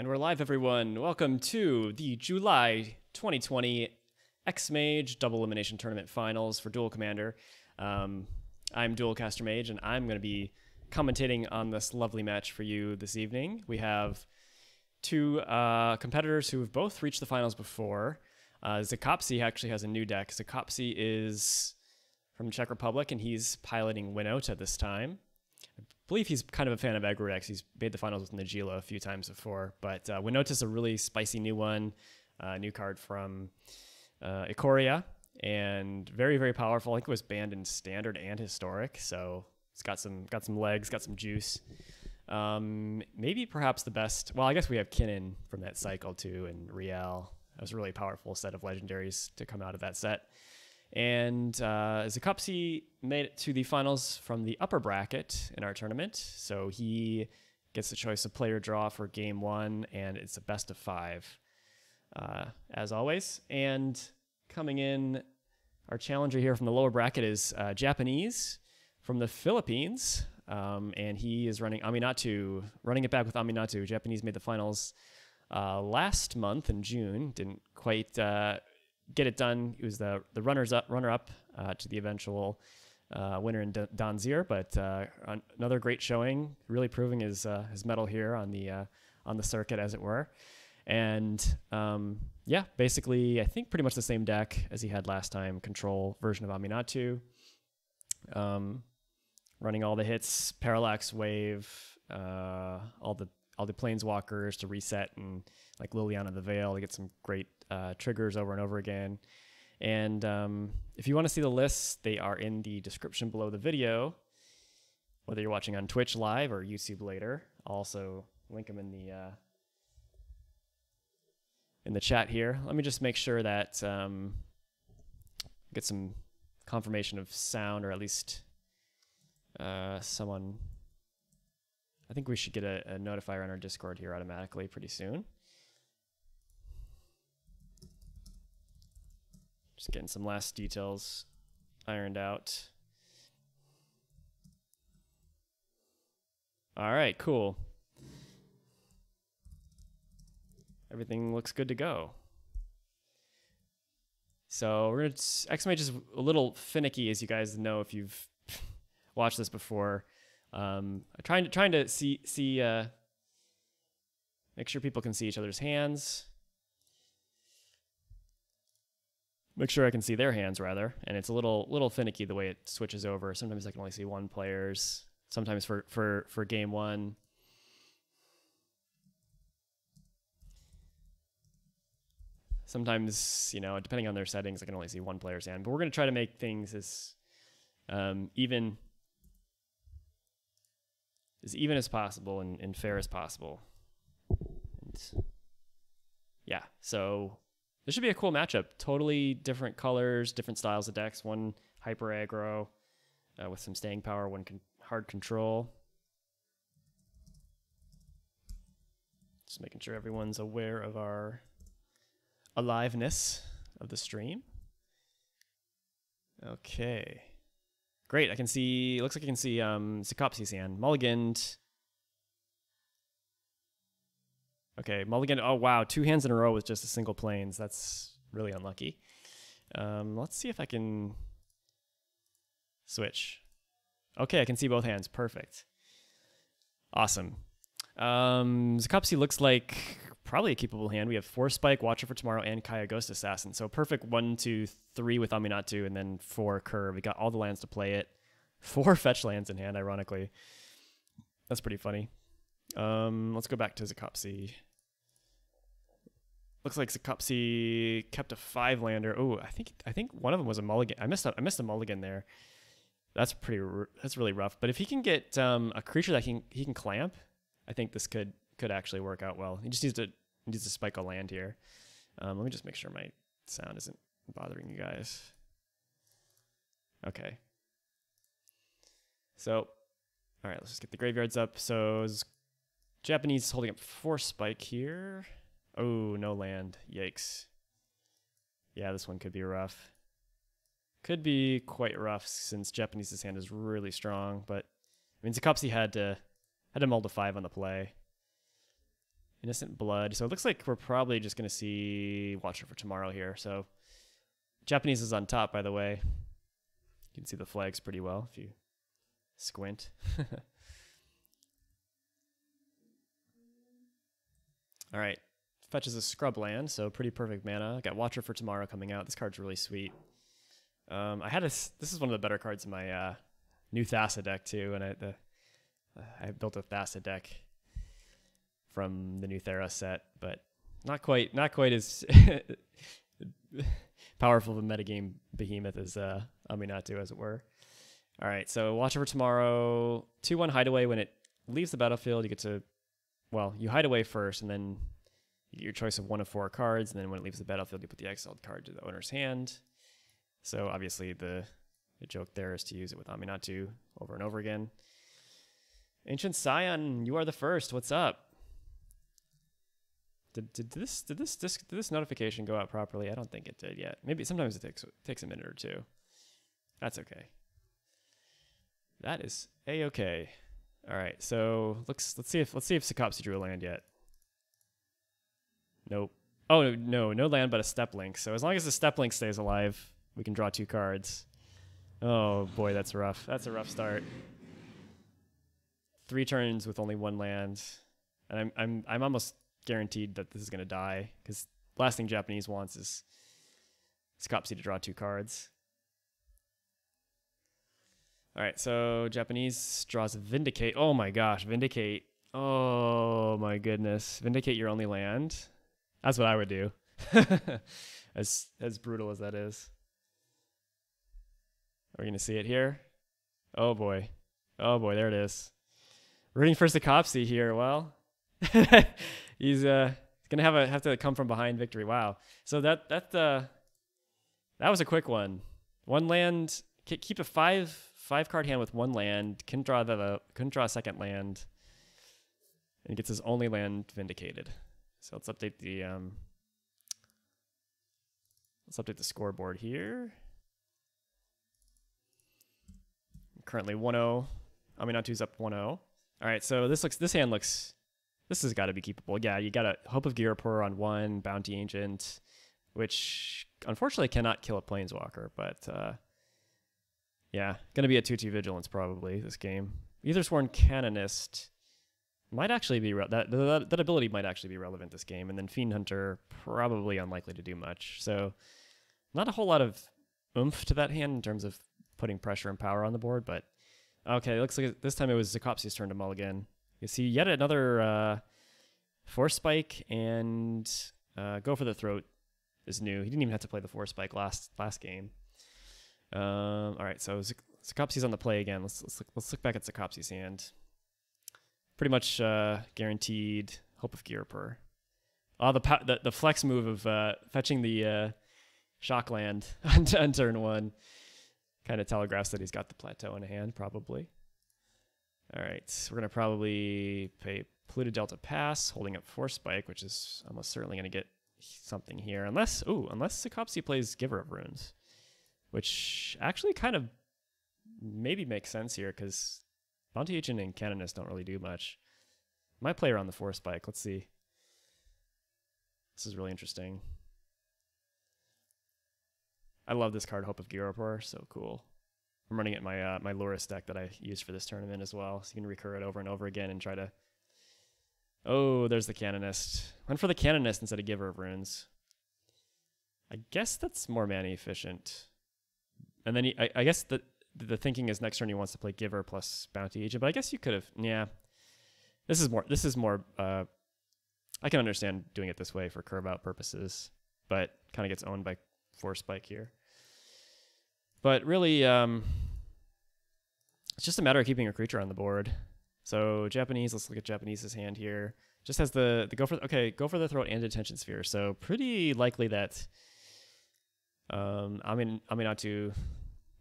And we're live, everyone. Welcome to the July 2020 XMage Double Elimination Tournament Finals for Duel Commander. I'm Duelcaster Mage, and I'm going to be commentating on this lovely match for you this evening. We have two competitors who have both reached the finals before. Zkopce actually has a new deck. Czech is from the Czech Republic, and he's piloting Winota this time. I believe he's kind of a fan of aggro decks. He's made the finals with Najila a few times before, but Winota's a really spicy new one, new card from Ikoria, and very, very powerful. I think it was banned in Standard and Historic, so it's got some legs, got some juice. Maybe perhaps the best. Well, I guess we have Kinnan from that cycle too, and Riel. That was a really powerful set of legendaries to come out of that set. And Czech made it to the finals from the upper bracket in our tournament. So he gets the choice of player draw for game one, and it's a best of 5, as always. And coming in, our challenger here from the lower bracket is Japanese from the Philippines. And he is running Aminatou, running it back with Aminatou. Japanese made the finals last month in June. Didn't quite get it done. He was the runner-up to the eventual winner in Danzir, but another great showing, really proving his mettle here on the circuit, as it were. And yeah, basically, I think pretty much the same deck as he had last time. Control version of Aminatou, running all the hits, Parallax Wave, all the Planeswalkers to reset, and like Liliana the Veil to get some great triggers over and over again. And if you want to see the lists, they are in the description below the video, whether you're watching on Twitch live or YouTube later. I'll also link them in the chat here. Let me just make sure that get some confirmation of sound, or at least someone. I think we should get a notifier on our Discord here automatically pretty soon. Just getting some last details ironed out. All right, cool. Everything looks good to go. So we're gonna XMage is a little finicky, as you guys know if you've watched this before. Trying to see make sure people can see each other's hands. Make sure I can see their hands, rather, and it's a little finicky the way it switches over. Sometimes I can only see one player's. Sometimes for game one. Sometimes, you know, depending on their settings, I can only see one player's hand. But we're going to try to make things as even as possible and fair as possible. And yeah, so this should be a cool matchup. Totally different colors, different styles of decks. One hyper aggro with some staying power, one hard control. Just making sure everyone's aware of our aliveness of the stream. Okay. Great, I can see, looks like I can see Czechopce's hand. Mulliganed. Okay, mulligan, oh wow, 2 hands in a row with just a single planes. That's really unlucky. Let's see if I can switch. Okay, I can see both hands, perfect. Awesome. Czechopce looks like probably a keepable hand. We have 4 Spike, Watcher for Tomorrow, and Kaya Ghost Assassin. So perfect 1, 2, 3 with Aminatou, and then 4 Curve. We got all the lands to play it. 4 fetch lands in hand, ironically. That's pretty funny. Let's go back to Czechopce. Looks like Czechopce kept a 5-lander. Oh, I think one of them was a mulligan. I missed a mulligan there. That's really rough. But if he can get a creature that he can clamp, I think this could actually work out well. He just needs to spike a land here. Let me just make sure my sound isn't bothering you guys. Okay. So, all right, let's just get the graveyards up. So Japanese is holding up 4 Spike here. Oh, no land. Yikes. Yeah, this one could be rough. Could be quite rough since Japanese's hand is really strong, but I mean, Czechopce had to mull to 5 on the play. Innocent Blood. So it looks like we're probably just going to see Watcher for Tomorrow here. So Japanese is on top, by the way. You can see the flags pretty well if you squint. All right. Fetches a scrub land, so pretty perfect mana. Got Watcher for Tomorrow coming out. This card's really sweet. This is one of the better cards in my new Thassa deck too, and I built a Thassa deck from the new Thera set, but not quite as powerful of a metagame behemoth as Aminatou, as it were. All right, so Watcher for Tomorrow, 2/1 Hideaway. When it leaves the battlefield, you get to, well, you hide away first, and then you get your choice of 1 of 4 cards, and then when it leaves the battlefield, you put the exiled card to the owner's hand. So obviously the joke there is to use it with Aminatou over and over again. Ancient Scion, you are the first. What's up? Did this notification go out properly? I don't think it did yet. Maybe sometimes it takes a minute or two. That's okay. That is a-okay. All right, so let's see if zkopce drew a land yet. Nope. Oh no land, but a step link. So as long as the step link stays alive, we can draw 2 cards. Oh boy, that's rough. That's a rough start. 3 turns with only 1 land, and I'm almost guaranteed that this is gonna die because last thing Japanese wants is zkopce to draw 2 cards. All right, so Japanese draws Vindicate. Oh my gosh, Vindicate. Oh my goodness, Vindicate your only land. That's what I would do. as brutal as that is. Are we gonna see it here? Oh boy, there it is. Rooting for zkopce here. Well, he's gonna have to come from behind victory. Wow. So that was a quick one. 1 land. Keep a 5 card hand with 1 land. Can draw a second land, and gets his only land vindicated. So let's update the scoreboard here. Currently 1-0. Aminatou's up 1-0. All right, so this has got to be keepable. Yeah, you got a Hope of Girapur on 1, Bounty Ancient, which unfortunately cannot kill a Planeswalker, but yeah, gonna be a 2/2 Vigilance probably this game. Ethersworn Canonist might actually be that ability might actually be relevant this game, and then Fiend Hunter probably unlikely to do much. So not a whole lot of oomph to that hand in terms of putting pressure and power on the board, but okay, looks like this time it was zkopce's turn to mulligan. You see yet another Force Spike, and Go for the Throat is new. He didn't even have to play the Force Spike last game. All right, so zkopce's on the play again. Let's look back at zkopce's hand. Pretty much guaranteed Hope of Girapur. Oh, the flex move of fetching the shock land on turn 1 kind of telegraphs that he's got the plateau in hand, probably. All right, we're gonna probably pay Polluted Delta Pass, holding up Force Spike, which is almost certainly gonna get something here, unless zkopce plays Giver of Runes, which actually kind of maybe makes sense here because Bounty Agent and Canonist don't really do much. Might play around the Force Spike. Let's see. This is really interesting. I love this card, Hope of Girapur. So cool. I'm running it in my Loris deck that I used for this tournament as well. So you can recur it over and over again and try to... Oh, there's the Canonist. Went for the Canonist instead of Giver of Runes. I guess that's more mana efficient. And then I guess the thinking is next turn he wants to play Giver plus Bounty Agent, but I guess you could have, yeah. This is more I can understand doing it this way for curve out purposes, but kind of gets owned by Force Spike here. But really, it's just a matter of keeping a creature on the board. So Japanese, let's look at Japanese's hand here. Just has the Go for the Throat and Detention Sphere. So pretty likely that Aminatou,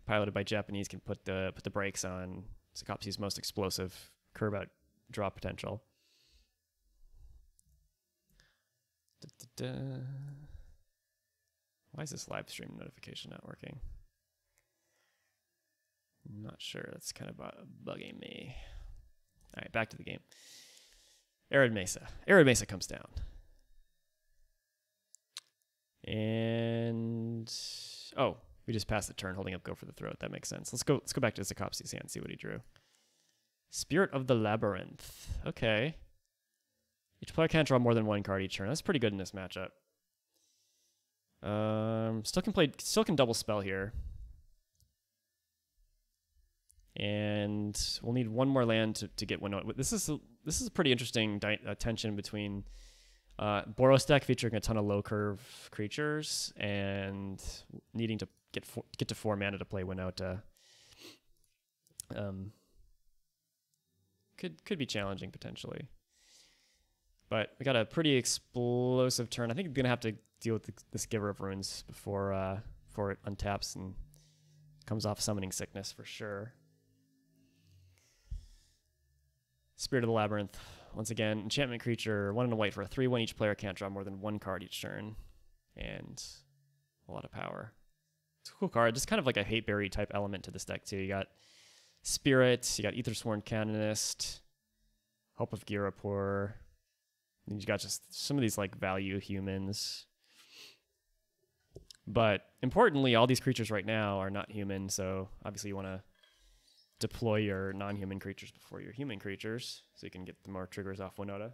piloted by Japanese, can put the brakes on zkopce's most explosive curve out draw potential. Why is this live stream notification not working? I'm not sure. That's kind of bugging me. All right, back to the game. Arid Mesa. Arid Mesa comes down. And oh, we just passed the turn holding up Go for the Throat. That makes sense. Let's go back to Zkopce's hand and see what he drew. Spirit of the Labyrinth. Okay. Each player can't draw more than one card each turn. That's pretty good in this matchup. Still can double spell here. And we'll need one more land to get Winota. This is a pretty interesting tension between Boros deck featuring a ton of low curve creatures and needing to get to 4 mana to play Winota. Could be challenging potentially. But we got a pretty explosive turn. I think we're gonna have to deal with this Giver of Runes before it untaps and comes off Summoning Sickness for sure. Spirit of the Labyrinth. Once again, enchantment creature, 1 and a white for a 3/1. Each player can't draw more than 1 card each turn. And a lot of power. It's a cool card. Just kind of like a hate berry type element to this deck too. You got Spirit, you got Aethersworn Canonist, Hope of Girapur. And you got just some of these like value humans. But importantly, all these creatures right now are not human, so obviously you want to deploy your non-human creatures before your human creatures, so you can get the more triggers off Winota.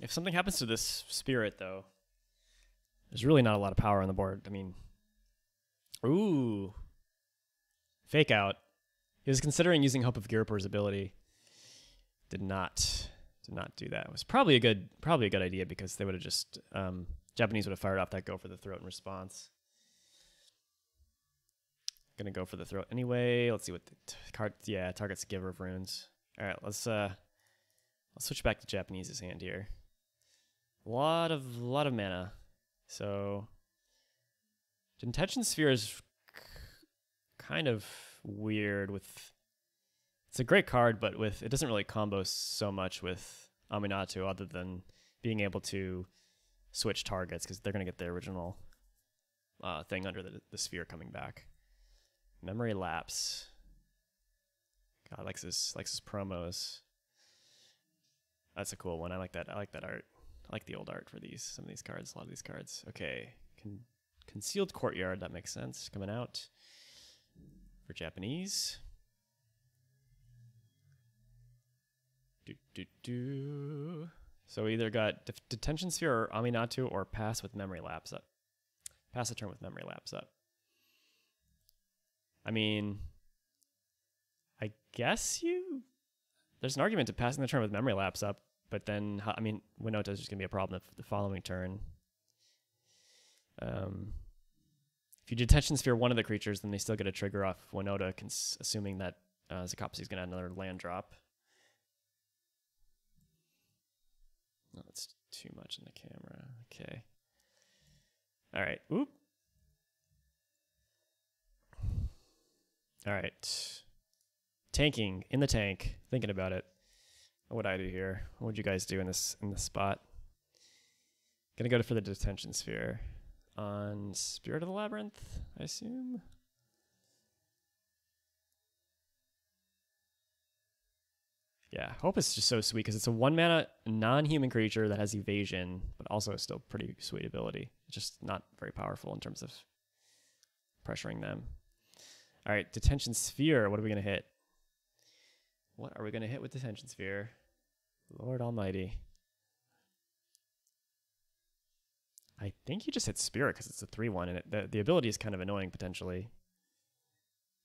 If something happens to this Spirit, though, there's really not a lot of power on the board. I mean, ooh, Fake Out. He was considering using Hope of Girapur's ability. Did not do that. It was probably a good idea because they would have just Japanese would have fired off that Go for the Throat in response. Gonna Go for the Throat anyway. Let's see what the card. Yeah, targets Giver of Runes. All right, let's switch back to Japanese's hand here. A lot of mana. So Detention Sphere is kind of weird with. It's a great card, but it doesn't really combo so much with Aminatou other than being able to switch targets because they're gonna get the original thing under the sphere coming back. Memory Lapse. God, likes his promos. That's a cool one. I like that. I like that art. I like the old art for some of these cards. A lot of these cards. Okay, Concealed Courtyard. That makes sense. Coming out for Japanese. So either got Detention Sphere or Aminatou, or pass with Memory Lapse up. Pass the turn with Memory Lapse up. I mean, I guess there's an argument to passing the turn with Memory Lapse up, but then, I mean, Winota is just going to be a problem the following turn. If you Detention Sphere one of the creatures, then they still get a trigger off Winota, assuming that Czech is going to add another land drop. No, that's too much in the camera. Okay. All right. Oop. All right. Tanking in the tank. Thinking about it. What would I do here? What would you guys do in this spot? Gonna go for the Detention Sphere on Spirit of the Labyrinth, I assume. Yeah, Hope is just so sweet because it's a 1-mana non-human creature that has evasion, but also is still pretty sweet ability. It's just not very powerful in terms of pressuring them. All right, Detention Sphere. What are we going to hit? What are we going to hit with Detention Sphere? Lord Almighty. I think you just hit Spirit because it's a 3/1, and the ability is kind of annoying potentially.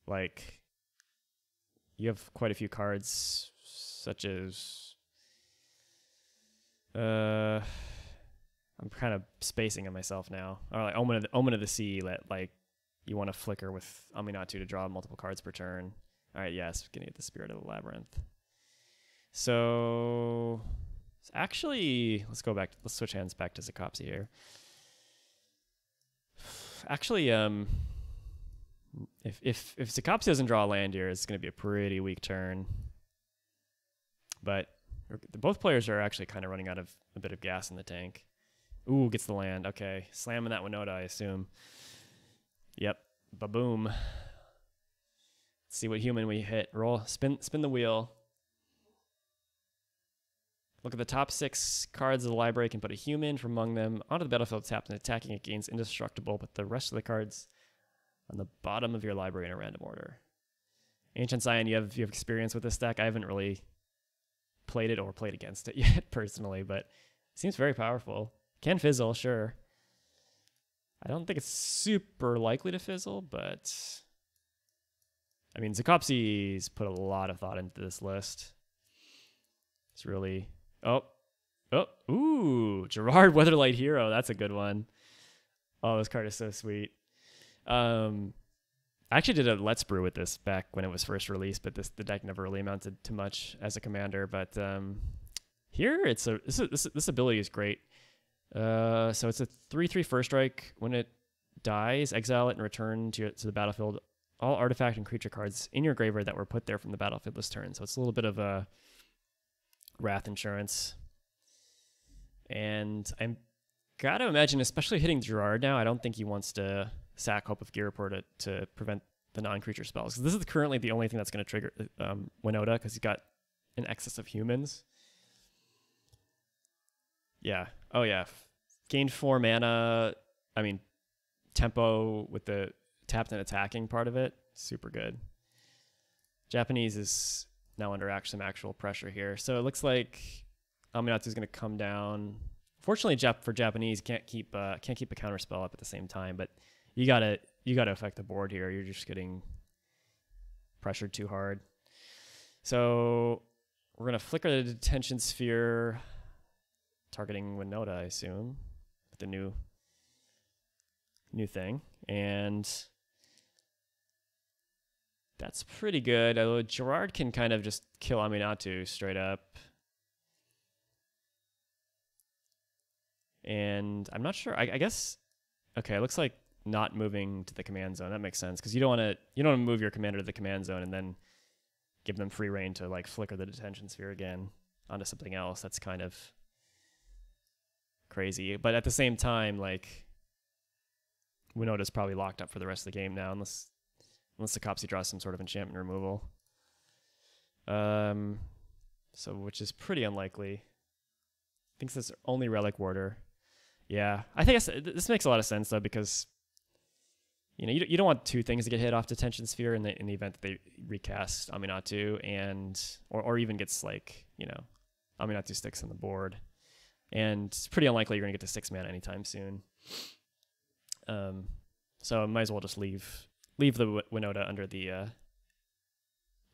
Like, you have quite a few cards, such as... I'm kind of spacing on myself now. Or like Omen of the Sea, like you want to flicker with Aminatou to draw multiple cards per turn. All right, yes, gonna get the Spirit of the Labyrinth. So actually, let's switch hands back to Czech here. Actually, if Czech doesn't draw a land here, it's gonna be a pretty weak turn. But both players are actually kind of running out of a bit of gas in the tank. Ooh, gets the land. Okay, slamming that Winota, I assume. Yep, ba-boom. Let's see what human we hit. Roll, spin the wheel. Look at the top 6 cards of the library. Can put a human from among them onto the battlefield tapped and attacking. It gains indestructible, but the rest of the cards on the bottom of your library in a random order. Ancient Scion, you have experience with this deck. I haven't really played it or played against it yet personally, but it seems very powerful. Can fizzle, sure. I don't think it's super likely to fizzle, but I mean, zkopce's put a lot of thought into this list. It's really ooh, Gerard Weatherlight Hero. That's a good one. Oh, this card is so sweet. I actually did a Let's Brew with this back when it was first released, but the deck never really amounted to much as a commander. But here, this ability is great. So it's a 3/3 first strike. When it dies, exile it and return to the battlefield all artifact and creature cards in your graveyard that were put there from the battlefield this turn. So it's a little bit of a wrath insurance. And I'm gotta imagine, especially hitting Gerard now, I don't think he wants to sack Hope of Girapur to prevent the non-creature spells. This is currently the only thing that's going to trigger Winota, because he's got an excess of humans. Yeah. Oh, yeah. Gained 4 mana. I mean, tempo with the tapped and attacking part of it. Super good. Japanese is now under some actual pressure here. So it looks like Aminatou is going to come down. Fortunately, for Japanese, can't keep a counter spell up at the same time, but you gotta affect the board here. You're just getting pressured too hard. So we're gonna flicker the detention sphere, targeting Winota, I assume, with the new thing, and that's pretty good. Although Gerard can kind of just kill Aminatou straight up. And I'm not sure. I guess. Okay, it looks like not moving to the command zone. That makes sense, because you don't want to move your commander to the command zone and then give them free reign to like flicker the detention sphere again onto something else. That's kind of crazy. But at the same time, like, Winota's probably locked up for the rest of the game now, unless zkopce draws some sort of enchantment removal. So which is pretty unlikely. Thinks this only Relic Warder. Yeah, I think this makes a lot of sense though, because you don't want 2 things to get hit off detention sphere in the event that they recast Aminatou or even gets like Aminatou sticks on the board, and it's pretty unlikely you're gonna get to 6 mana anytime soon. So I might as well just leave the Winota under the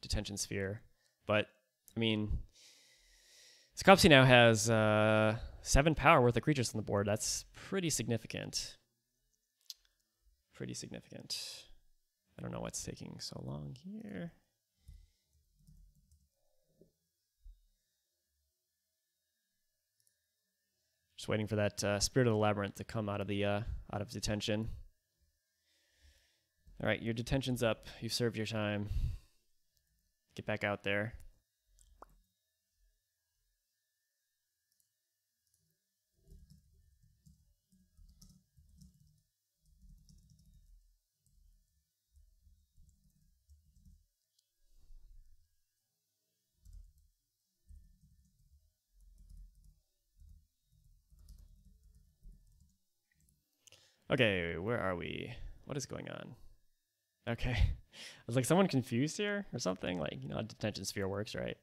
detention sphere. But I mean, zkopce now has 7 power worth of creatures on the board. That's pretty significant. Pretty significant. I don't know what's taking so long here. Just waiting for that Spirit of the Labyrinth to come out of detention. All right, your detention's up. You've served your time. Get back out there. Okay, where are we? What is going on? Okay. I was like, someone confused here or something? Like, how detention sphere works, right?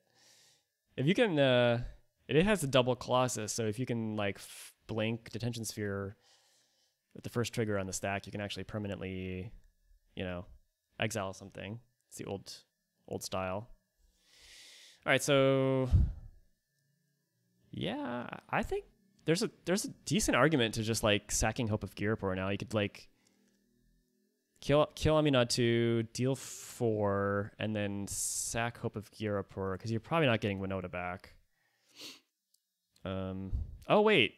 If you can, it has a double Colossus, so if you can, like, blink detention sphere with the first trigger on the stack, you can actually permanently, exile something. It's the old style. All right, so yeah, I think there's a decent argument to just like sacking Hope of Girapur now. You could like kill Aminatou, deal 4, and then sack Hope of Girapur, because you're probably not getting Winota back. Oh wait.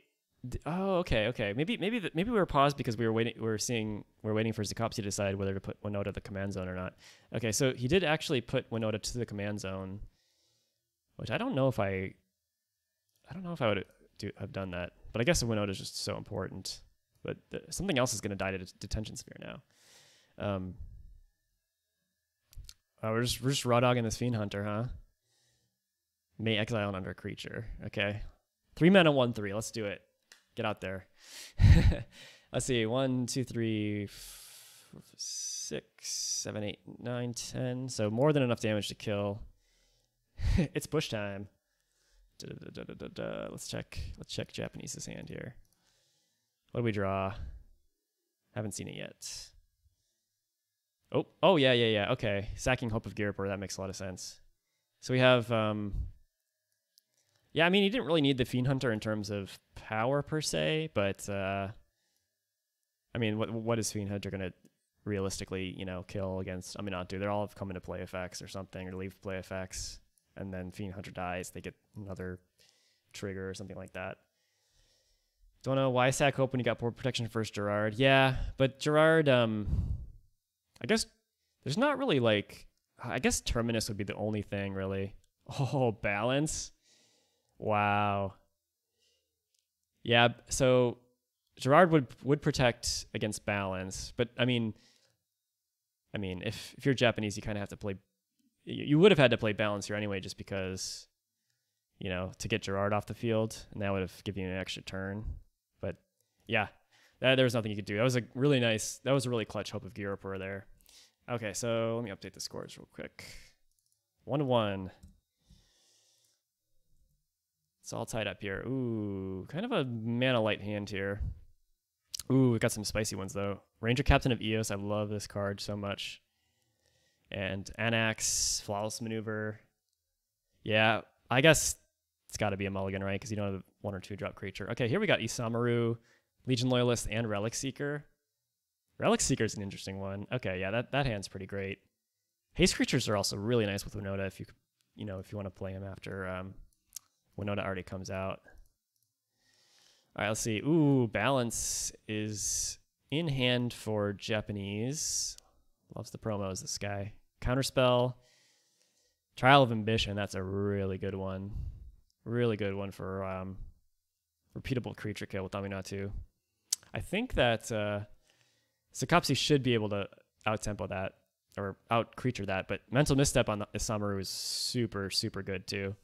Oh, okay. Maybe we were paused because we were waiting. We're waiting for zkopce to decide whether to put Winota the command zone or not. Okay, so he did actually put Winota to the command zone, which I don't know if I would have done that. But I guess the Winota is just so important. But something else is going to die to detention sphere now. Oh, we're just raw dogging this Fiend Hunter, huh? May exile another creature. Okay. 3 mana, 1/3. Let's do it. Get out there. Let's see. 1, 2, 3, 6, 7, 8, 9, 10. So more than enough damage to kill. It's push time. Let's check. Let's check Japanese's hand here. What do we draw? Haven't seen it yet. Oh yeah. Okay, sacking Hope of Girapur. That makes a lot of sense. So we have yeah, I mean, he didn't really need the Fiend Hunter in terms of power per se, but I mean, what is Fiend Hunter gonna realistically, you know, kill against Aminatou? They're all come into play effects or something, or leave play effects, and then Fiend Hunter dies, they get another trigger or something like that. Don't know why sack Hope when you got poor protection first, Gerard. Yeah, but Gerard, I guess there's not really like, I guess Terminus would be the only thing really. Oh, balance. Wow. Yeah, so Gerard would protect against balance, but I mean if you're Japanese, you kind of have to play. You would have had to play balance here anyway, just because, you know, to get Gerard off the field, and that would have given you an extra turn. But yeah, there was nothing you could do. That was a really nice. That was a really clutch Hope of Girapur there. Okay, so let me update the scores real quick. 1-1. It's all tied up here. Ooh, kind of a mana light hand here. Ooh, we got some spicy ones though. Ranger Captain of Eos. I love this card so much. And Anax, Flawless Maneuver. Yeah, I guess it's got to be a mulligan, right? Because you don't have a 1 or 2 drop creature. Okay, here we got Isamaru, Legion Loyalist, and Relic Seeker. Relic Seeker is an interesting one. Okay, yeah, that hand's pretty great. Haste creatures are also really nice with Winota if you want to play him after Winota already comes out. All right, let's see. Ooh, balance is in hand for Japanese. Loves the promos, this guy. Counterspell. Trial of Ambition. That's a really good one. Really good one for repeatable creature kill with Aminatou. I think that Czechopce should be able to out-tempo that, or out-creature that, but Mental Misstep on Isamaru is super, super good too.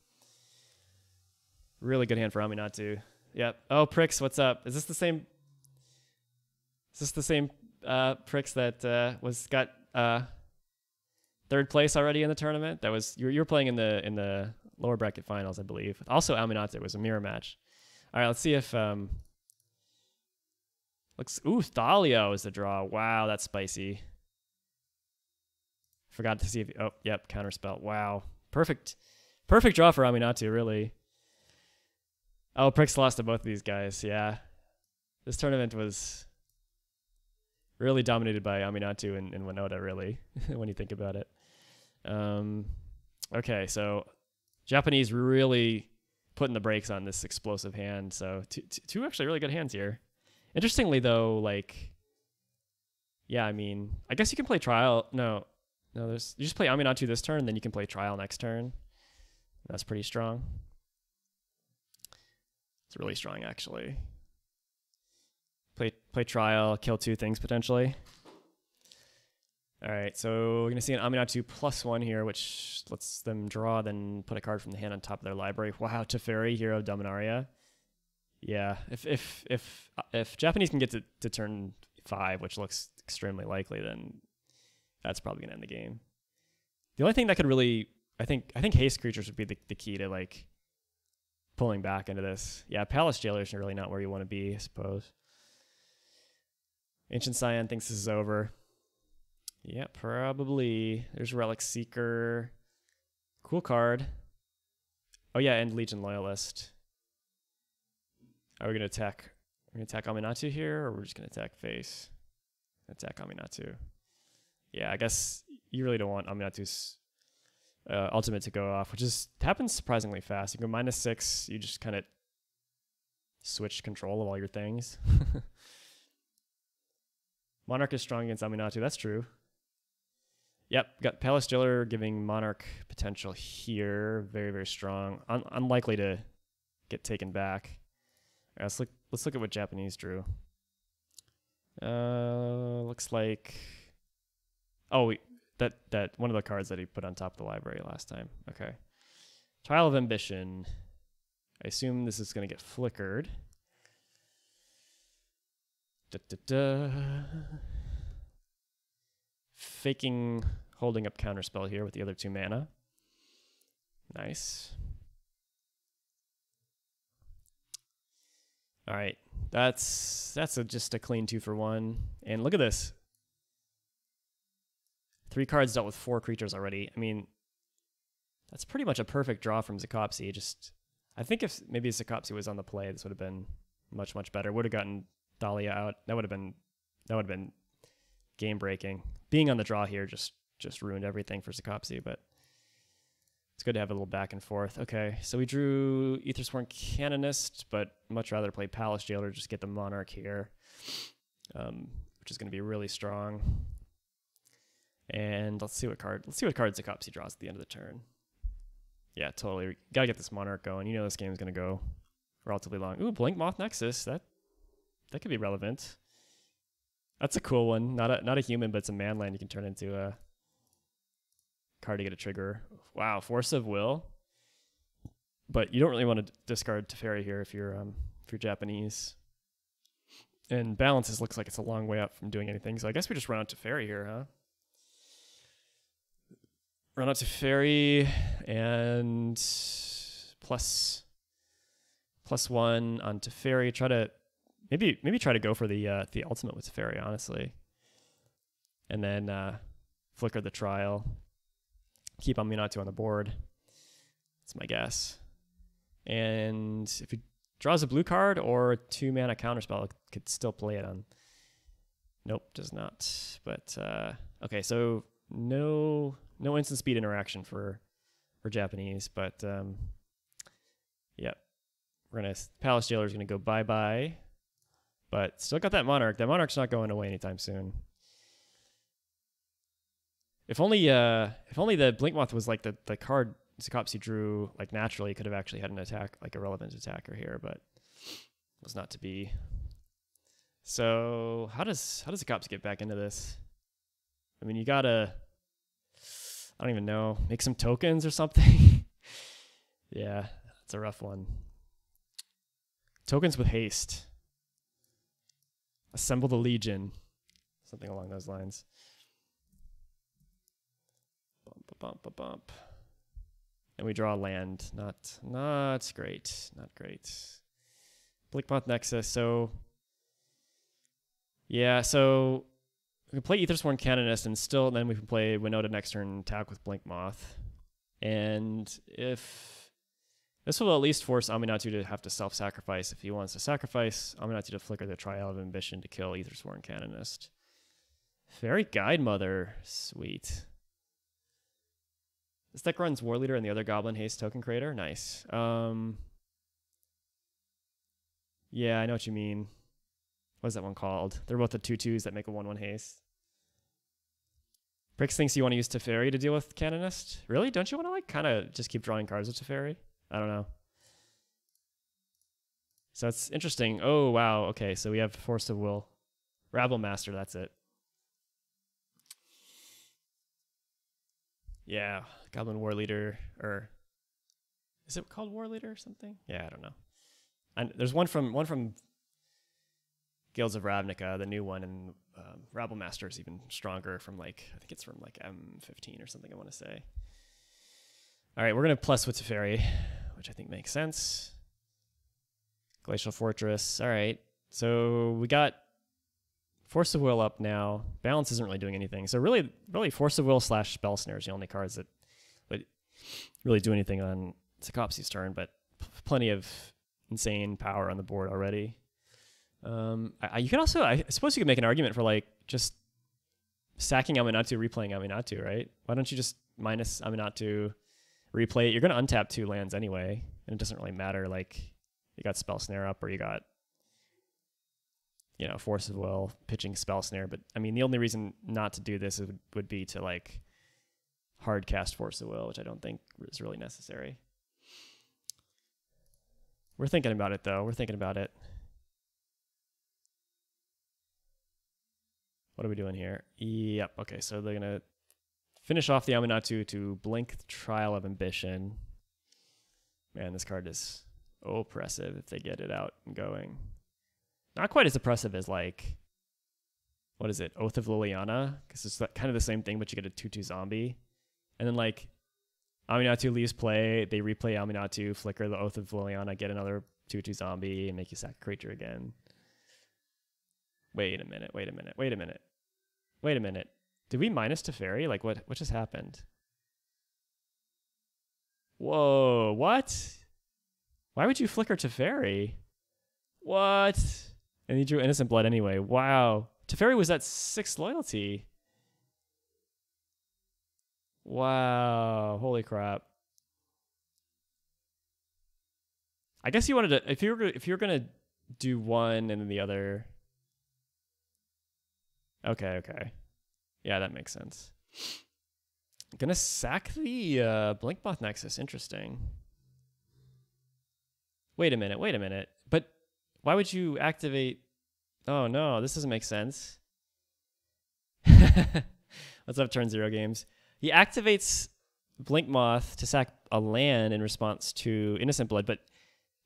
Really good hand for Aminatou. Yep. Oh, Prix, what's up? Is this the same? Is this the same Prix that got 3rd place already in the tournament? That was you're playing in the lower bracket finals, I believe. Also, Aminatou was a mirror match. All right, let's see if ooh, Thalio is the draw. Wow, that's spicy. Forgot to see if oh, yep, counterspell. Wow, perfect draw for Aminatou, really. Oh, Prix lost to both of these guys. Yeah, this tournament was really dominated by Aminatou and Winota, really, when you think about it. Okay, so Japanese really putting the brakes on this explosive hand. So two actually really good hands here. Interestingly, though, like, yeah, I mean, I guess you can play Trial. No, you just play Aminatou this turn, then you can play Trial next turn. That's pretty strong. It's really strong, actually. Play Trial, kill 2 things potentially. All right, so we're gonna see an Aminatou +1 here, which lets them draw, then put a card from the hand on top of their library. Wow, Teferi, Hero of Dominaria. Yeah, if Japanese can get to turn 5, which looks extremely likely, then that's probably gonna end the game. The only thing that could really, I think haste creatures would be the key to like pulling back into this. Yeah, Palace Jailer is really not where you want to be, I suppose. Ancient Scion thinks this is over. Yeah, probably. There's Relic Seeker. Cool card. Oh yeah, and Legion Loyalist. Are we gonna attack? We're gonna attack Aminatou here, or we're just gonna attack face? Attack Aminatou. Yeah, I guess you really don't want Aminatou's ultimate to go off, which happens surprisingly fast. You go -6, you just kind of switch control of all your things. Monarch is strong against Aminatou. That's true. Yep, got Palace Jailer giving Monarch potential here. Very, very strong. Unlikely to get taken back. All right, let's look at what Japanese drew. Looks like... Oh, that one of the cards that he put on top of the library last time. Okay. Trial of Ambition. I assume this is going to get flickered. Faking holding up counterspell here with the other 2 mana. Nice. All right, that's just a clean 2 for 1. And look at this. 3 cards dealt with 4 creatures already. I mean, that's pretty much a perfect draw from zkopce. Just, I think if maybe zkopce was on the play, this would have been much, much better. Would have gotten Dahlia out. That would have been game breaking. Being on the draw here just ruined everything for zkopce, but it's good to have a little back and forth. Okay, so we drew Aethersworn Canonist, but much rather play Palace Jailer, just get the Monarch here, which is going to be really strong. And let's see what card zkopce draws at the end of the turn. Yeah, totally. Gotta get this Monarch going. You know this game is going to go relatively long. Ooh, Blinkmoth Nexus. That could be relevant. That's a cool one. Not a human, but it's a manland you can turn into a card to get a trigger. Wow, Force of Will. But you don't really want to discard Teferi here if you're Japanese. And Balances looks like it's a long way up from doing anything. So I guess we just run out Teferi here, huh? Run out Teferi and plus 1 on Teferi. Try to maybe try to go for the ultimate with Teferi, honestly. And then flicker the trial. Keep Aminatou on the board. That's my guess. And if he draws a blue card or a 2 mana counterspell, it could still play it on. Nope, does not. But okay, so no instant speed interaction for Japanese, but yeah, Palace Jailer is gonna go bye-bye, but still got that Monarch. That Monarch's not going away anytime soon. If only the Blinkmoth was like the card zkopce drew like naturally, could have actually had an attack, like a relevant attacker here, but it was not to be. So how does zkopce get back into this? I mean, you gotta, I don't even know, make some tokens or something. Yeah, that's a rough one. Tokens with haste. Assemble the Legion. Something along those lines. Bump. And we draw land. Not great. Not great. Blinkmoth Nexus. So yeah, so we can play Aethersworn Canonist and then we can play Winota next turn and attack with Blinkmoth. And if this will at least force Aminatou to have to self-sacrifice if he wants to sacrifice Aminatou to flicker the Trial of Ambition to kill Aethersworn Canonist. Fairy Guide Mother. Sweet. This deck runs War Leader and the other Goblin Haste token creator. Nice. Yeah, I know what you mean. What is that one called? They're both the 2/2s that make a 1/1 haste. Brix thinks you want to use Teferi to deal with Canonist. Really? Don't you want to like kind of just keep drawing cards with Teferi? I don't know. So it's interesting. Oh, wow. Okay, so we have Force of Will. Rabble Master, that's it. Yeah, Goblin War Leader, or is it called War Leader or something? Yeah, I don't know. And there's one from Guilds of Ravnica, the new one, and Rabble Master is even stronger from like, I think it's from like M15 or something, I want to say. All right, we're going to plus with Teferi, which I think makes sense. Glacial Fortress. All right, so we got Force of Will up now. Balance isn't really doing anything. So really Force of Will / Spell Snare is the only cards that really do anything on zkopce's turn, but plenty of insane power on the board already. You can also, I suppose you could make an argument for like just sacking Aminatou, replaying Aminatou, right? Why don't you just minus Aminatou, replay it? You're going to untap 2 lands anyway, and it doesn't really matter. Like you got Spell Snare up or you got, you know, Force of Will, pitching Spell Snare. But I mean, the only reason not to do this would be to like hard cast Force of Will, which I don't think is really necessary. We're thinking about it though. We're thinking about it. What are we doing here? Yep. Okay, so they're gonna finish off the Aminatou to blink the Trial of Ambition. Man, this card is oppressive if they get it out and going. Not quite as oppressive as like, what is it, Oath of Liliana? Because it's kind of the same thing, but you get a 2/2 zombie. And then like, Aminatou leaves play, they replay Aminatou, flicker the Oath of Liliana, get another 2/2 zombie, and make you sack a creature again. Wait a minute. Did we minus Teferi? Like, what just happened? Whoa, what? Why would you flicker Teferi? What? And he drew Innocent Blood anyway. Wow. Teferi was at 6 loyalty. Wow. Holy crap. I guess you wanted to, if you were gonna do one and then the other. Okay. Yeah, that makes sense. Gonna sack the Blinkmoth Nexus. Interesting. Wait a minute. But why would you activate? Oh no, this doesn't make sense. Let's have turn 0 games. He activates Blinkmoth to sack a land in response to Innocent Blood, but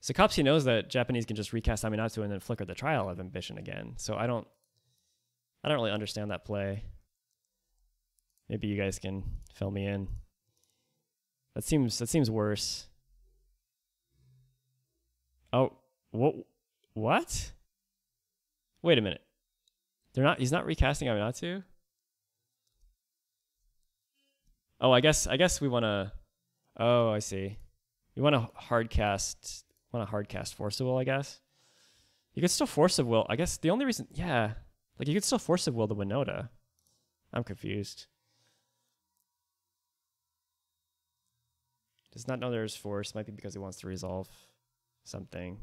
zkopce knows that Japanese can just recast Aminatou and then flicker the Trial of Ambition again. So I don't really understand that play. Maybe you guys can fill me in. That seems worse. Oh, what? Wait a minute. He's not recasting Aminatou? Oh, I guess we want to. Oh, I see. We want to hard cast Force of Will, I guess. You could still Force of Will. I guess the only reason, yeah, like you could still Force of Will the Winota. I'm confused. Does not know there's Force. Might be because he wants to resolve something.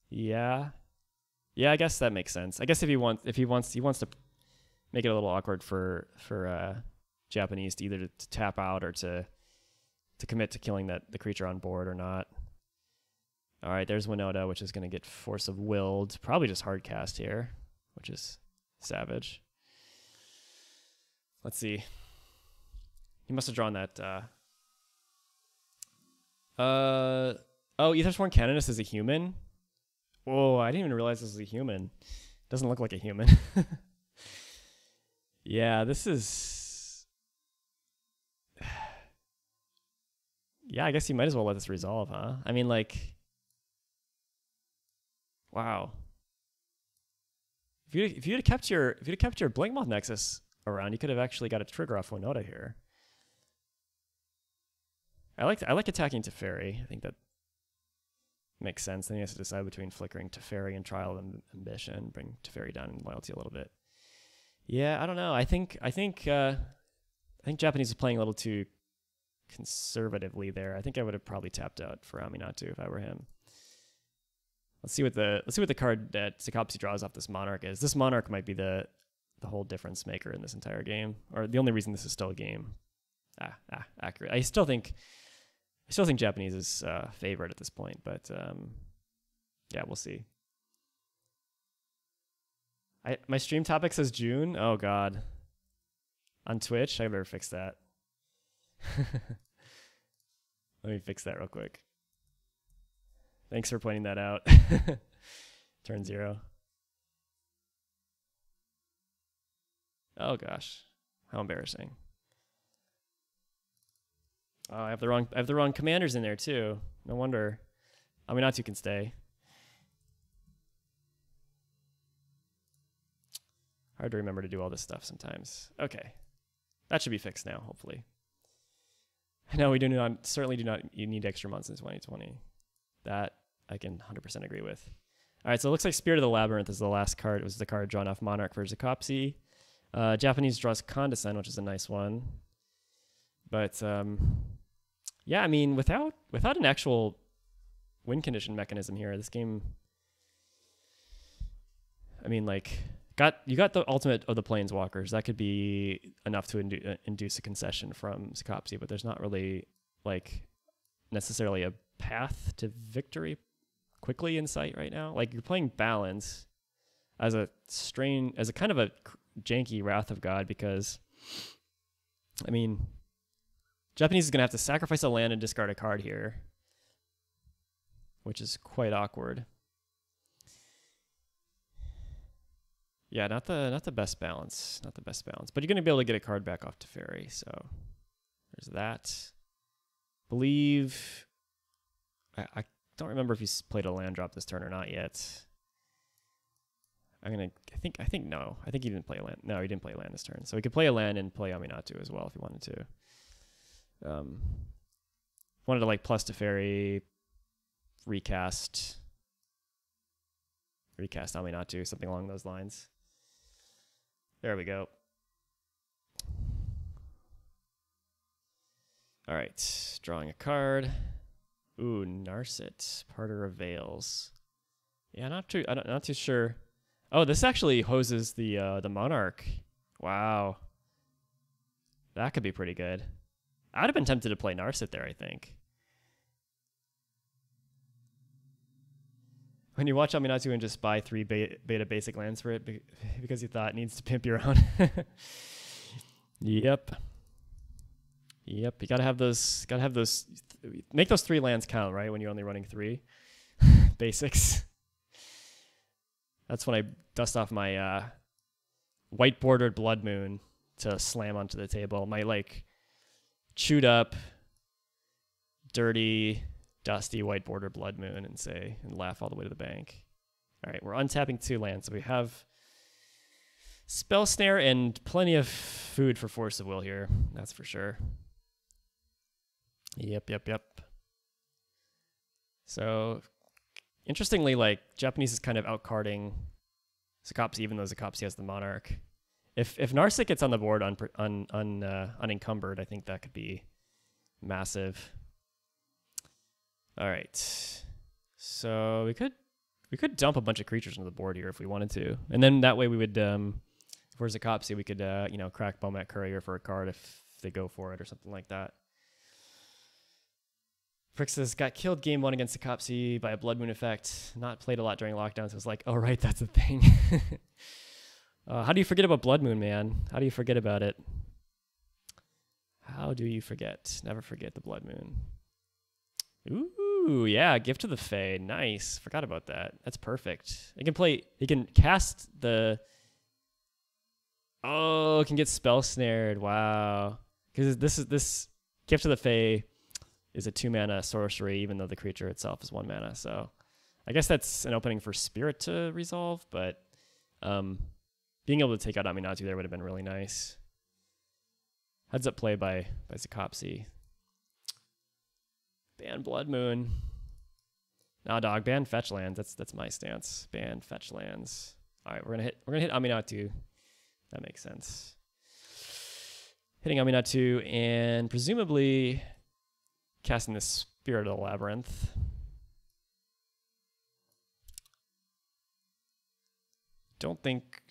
Yeah, I guess that makes sense. I guess if he wants to make it a little awkward for Japanese to either to tap out or to commit to killing the creature on board or not. All right, there's Winota, which is going to get Force of Willed. Probably just hard cast here, which is savage. Let's see. He must have drawn that. Oh, Aethersworn Canonist is a human? Whoa, I didn't even realize this was a human. Doesn't look like a human. Yeah, this is... Yeah, I guess you might as well let this resolve, huh? I mean, like... Wow. If you'd have kept your Blinkmoth Nexus around, you could have actually got a trigger off Winota here. I like attacking Teferi. I think that makes sense. Then he has to decide between flickering Teferi and Trial of Ambition, bring Teferi down in loyalty a little bit. Yeah, I don't know. I think Japanese is playing a little too conservatively there. I think I would have probably tapped out for Aminatou if I were him. Let's see what the card that zkopce draws off this Monarch is. This Monarch might be the whole difference maker in this entire game, or the only reason this is still a game. Accurate. I still think Japanese is favorite at this point, but yeah, we'll see. My stream topic says June. Oh God. On Twitch, I better fix that. Let me fix that real quick. Thanks for pointing that out. Turn 0. Oh gosh, how embarrassing. Oh, I have the wrong commanders in there too. No wonder. Aminatou can stay. Hard to remember to do all this stuff sometimes. Okay, that should be fixed now, hopefully. No, we certainly do not. You need extra months in 2020. That I can 100% agree with. All right, so it looks like Spirit of the Labyrinth is the last card. It was the card drawn off Monarch for zkopce. Japanese draws Condescend, which is a nice one. But yeah, I mean, without an actual win condition mechanism here, this game, I mean, like, you got the ultimate of the Planeswalkers. That could be enough to induce a concession from zkopce, but there's not really, like, necessarily a path to victory quickly in sight right now. Like, you're playing Balance as a kind of a janky Wrath of God, because I mean, Japanese is going to have to sacrifice a land and discard a card here, which is quite awkward. Yeah, not the best balance. Not the best balance. But you're going to be able to get a card back off Teferi, so there's that. Believe... I don't remember if he's played a land drop this turn or not yet. I think no. I think he didn't play a land. No, he didn't play a land this turn. So he could play a land and play Aminatou as well if he wanted to. Wanted to like plus Teferi, recast Aminatou, something along those lines. There we go. All right, drawing a card. Ooh, Narset, Parter of Veils. Yeah, not too sure. Oh, this actually hoses the Monarch. Wow, that could be pretty good. I'd have been tempted to play Narset there, I think. When you watch Aminatou and just buy 3 beta basic lands for it because you thought it needs to pimp your own. Yep. You gotta have those. Make those 3 lands count, right? When you're only running 3 basics. That's when I dust off my white bordered Blood Moon to slam onto the table. My like chewed up, dirty, dusty white border Blood Moon and laugh all the way to the bank. All right, we're untapping 2 lands, so we have Spell Snare and plenty of food for Force of Will here. That's for sure. Yep. So, interestingly, like Japanese is kind of outcarding zkopce, even though zkopce has the Monarch. If Narset gets on the board unencumbered, I think that could be massive. All right, so we could dump a bunch of creatures onto the board here if we wanted to, and then that way we would, if we're zkopce, we could crack Bomat Courier for a card if they go for it or something like that. Frixus got killed game 1 against zkopce by a Blood Moon effect. Not played a lot during lockdown, so it was like, oh right, that's a thing. How do you forget about Blood Moon, man? How do you forget about it? How do you forget? Never forget the Blood Moon. Ooh, yeah, Gift to the Fae. Nice. Forgot about that. That's perfect. He can cast the... Oh, can get spell snared. Wow. Because this Gift to the Fae is a 2-mana sorcery, even though the creature itself is 1 mana. So I guess that's an opening for Spirit to resolve, but being able to take out Aminatou there would have been really nice. Heads up play by zkopce. Ban Blood Moon. Nah, dog. Ban fetch lands. That's my stance. Ban fetch lands. All right, we're gonna hit Aminatou. That makes sense. Hitting Aminatou and presumably casting the Spirit of the Labyrinth. I don't think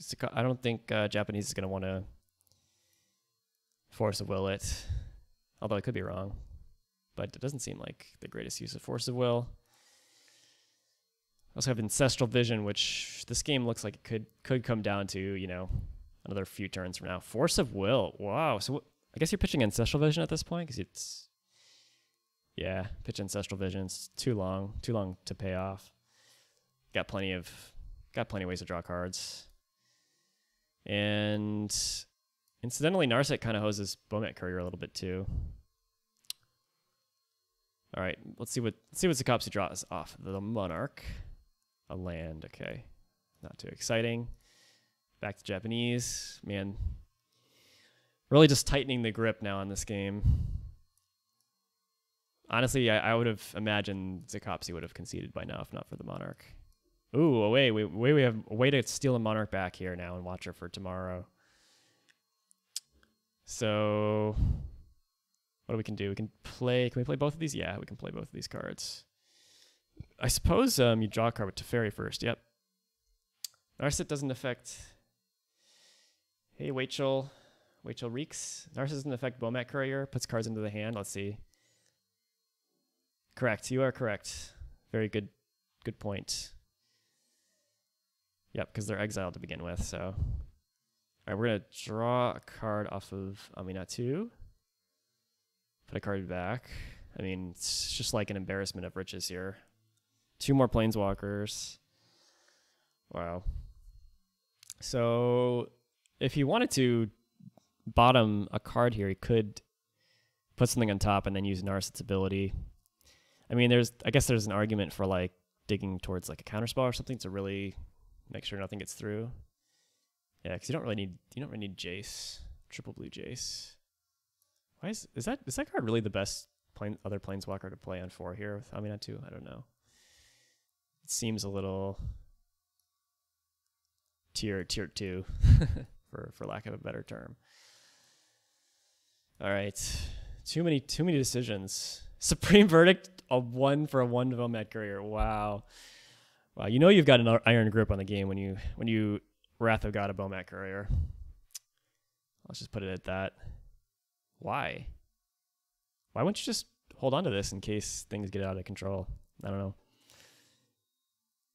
Japanese is gonna want to Force of Will it, although I could be wrong. But it doesn't seem like the greatest use of Force of Will. I also have Ancestral Vision, which this game looks like it could come down to, another few turns from now. Force of Will. Wow. So I guess you're pitching Ancestral Vision at this point because it's... Yeah, pitch Ancestral Vision. It's too long to pay off. Got plenty of ways to draw cards. And incidentally, Narset kind of hoses Bomat Courier a little bit too. All right, let's see what zkopce draws off the Monarch. A land, okay. Not too exciting. Back to Japanese. Man, really just tightening the grip now on this game. Honestly, I would have imagined zkopce would have conceded by now if not for the Monarch. Ooh, we have a way to steal a Monarch back here now and watch her for tomorrow. So... what do we can do? Can we play both of these? Yeah, we can play both of these cards. I suppose you draw a card with Teferi first. Yep. Narset doesn't affect... Hey, Rachel Reeks. Narset doesn't affect Bomat Courier. Puts cards into the hand. Let's see. Correct. You are correct. Very good point. Yep, because they're exiled to begin with, so... All right, we're gonna draw a card off of Aminatou. Put a card back. I mean, it's just like an embarrassment of riches here. 2 more planeswalkers. Wow. So if he wanted to bottom a card here, he could put something on top and then use Narset's ability. I mean, I guess there's an argument for like digging towards like a counterspell or something to really make sure nothing gets through. Yeah, because you don't really need Jace, triple blue Jace. Why is that card really the best other planeswalker to play on 4 here with Aminatou? I don't know. It seems a little tier 2 for lack of a better term. All right, too many decisions. Supreme Verdict, a 1 for a 1 Nomad Courier. Wow. You know you've got an iron grip on the game when you Wrath of God a Bomat Courier. Let's just put it at that. Why wouldn't you just hold on to this in case things get out of control? I don't know.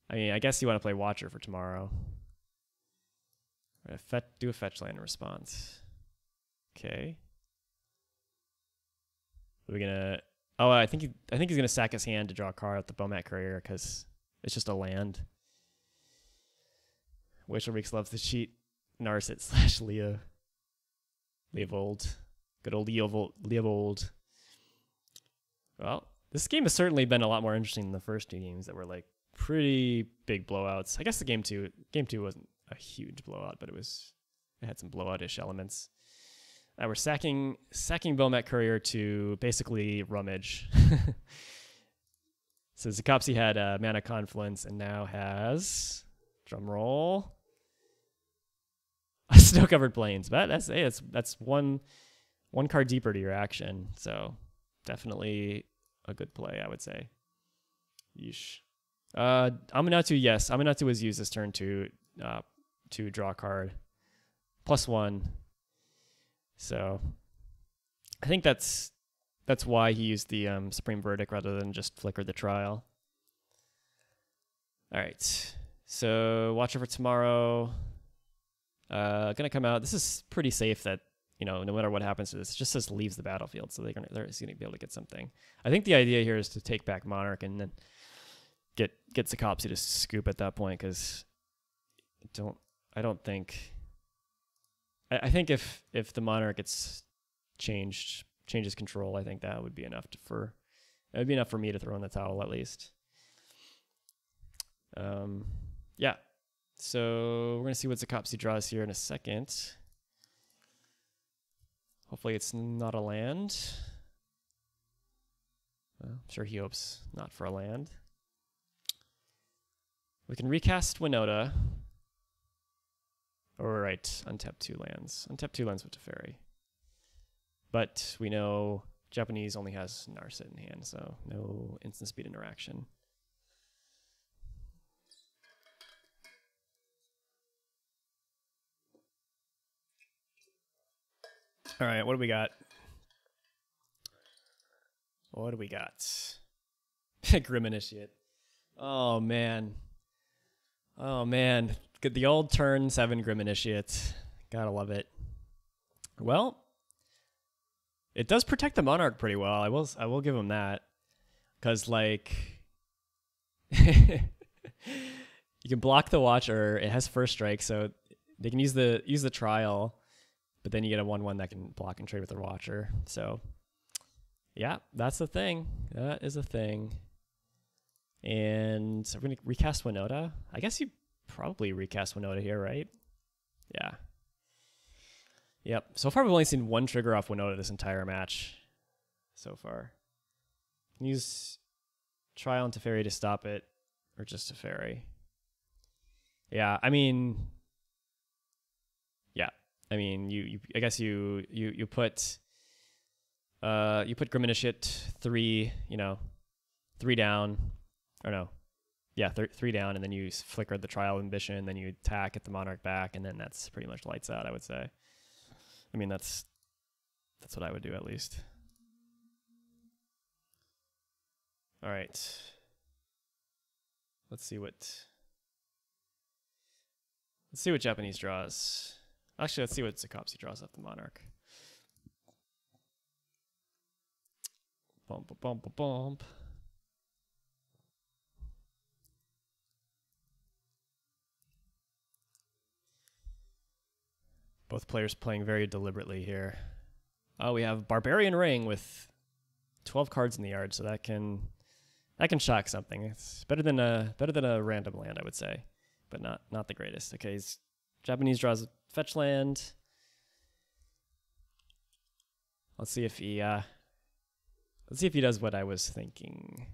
I mean, I guess you want to play Watcher for tomorrow. We're gonna do a fetch land in response. Okay. We're gonna. Oh, I think he's gonna sack his hand to draw a card with the Bomat Courier because it's just a land. Wisher Weeks loves to cheat. Narset / Leovold. Good old Leovold. Well, this game has certainly been a lot more interesting than the first 2 games that were like pretty big blowouts. I guess the game two wasn't a huge blowout, but it had some blowout-ish elements. We're sacking Bomat Courier to basically rummage. So zkopce had Mana Confluence and now has, drum roll, Snow-Covered Plains. But that's one card deeper to your action. So definitely a good play, I would say. Yeesh. Aminatou, yes. Aminatou was used this turn to draw a card. +1. So I think that's why he used the Supreme Verdict rather than just flickered the trial. All right. So Watcher for tomorrow. Gonna come out. This is pretty safe that, no matter what happens to this, it just says leaves the battlefield, so they're gonna be able to get something. I think the idea here is to take back Monarch and then get zkopce to scoop at that point, because I think if the Monarch gets changes control, I think that would be enough for me to throw in the towel at least. Yeah. So we're gonna see what zkopce draws here in a second. Hopefully it's not a land. Well, I'm sure he hopes not for a land. We can recast Winota. Or right, untap 2 lands. Untap 2 lands with Teferi. But we know Japanese only has Narset in hand, so no instant speed interaction. All right, what do we got? Grim Initiate. Oh, man. Good, the old turn 7 Grim Initiate. Gotta love it. Well, it does protect the Monarch pretty well. I will give him that. Because, like, you can block the Watcher. It has first strike, so they can use the trial, but then you get a 1/1 that can block and trade with the Watcher. So, yeah, that's the thing. That is a thing. And so we're going to recast Winota. I guess you probably recast Winota here, right? Yeah. Yep. So far, we've only seen 1 trigger off Winota this entire match. So far. Can use Trial and Teferi to stop it, or just Teferi. Yeah, I mean, I guess you put Grim Initiate 3 down, or no. Yeah, 3 down, and then you flicker the Trial Ambition, and then you attack, get the Monarch back, and then that's pretty much lights out, I would say. I mean, that's what I would do, at least. All right. Let's see what Japanese draws. Actually, let's see what Zkopce draws off the Monarch. Bump, bump, bump. Both players playing very deliberately here. Oh, we have Barbarian Ring with 12 cards in the yard, so that can shock something. It's better than a random land, I would say, but not the greatest. Okay, Japanese draws a fetch land. Let's see if he does what I was thinking.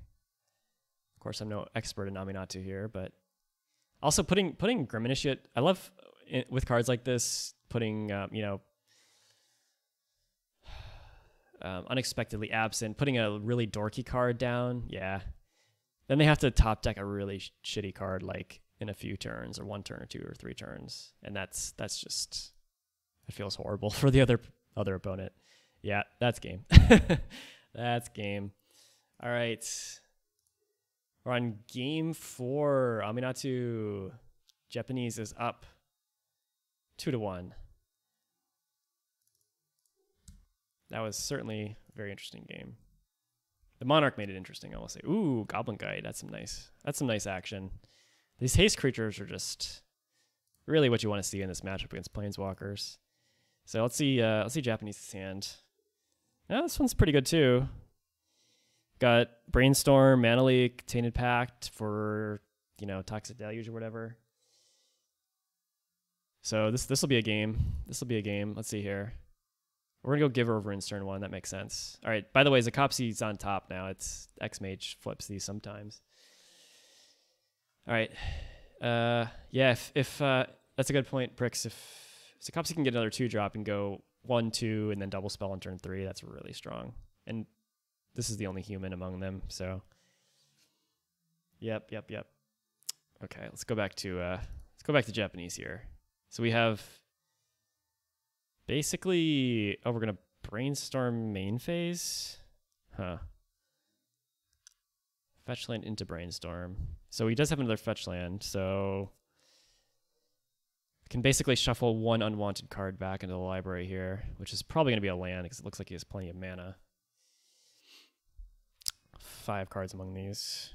Of course, I'm no expert in Aminatou here, but also putting Grim Initiate. I love with cards like this putting unexpectedly absent, putting a really dorky card down. Yeah, then they have to top deck a really shitty card like in a few turns, or 1 turn or 2 or 3 turns, and that's just, it feels horrible for the other opponent. Yeah, that's game. That's game. All right. We're on game 4. Aminatou. Japanese is up 2-1. That was certainly a very interesting game. The Monarch made it interesting, I will say. Ooh, Goblin Guide. That's some nice action. These haste creatures are just really what you want to see in this matchup against Planeswalkers. So let's see Japanese's hand. Yeah, this one's pretty good too. Got Brainstorm, Mana Leak, Tainted Pact for, Toxic Deluge or whatever. So this will be a game. This will be a game. Let's see here. We're gonna go Giver over in turn 1. That makes sense. All right. By the way, Czech on top now. It's XMage flips these sometimes. All right. Yeah. If that's a good point, Prix. If Czech can get another 2-drop and go 1/2 and then double spell on turn 3, that's really strong. And this is the only human among them, so yep. Okay, let's go back to Japanese here. So we have basically, we're gonna Brainstorm main phase, fetch land into Brainstorm. So he does have another fetch land, so can basically shuffle 1 unwanted card back into the library here, which is probably going to be a land because it looks like he has plenty of mana. 5 cards among these.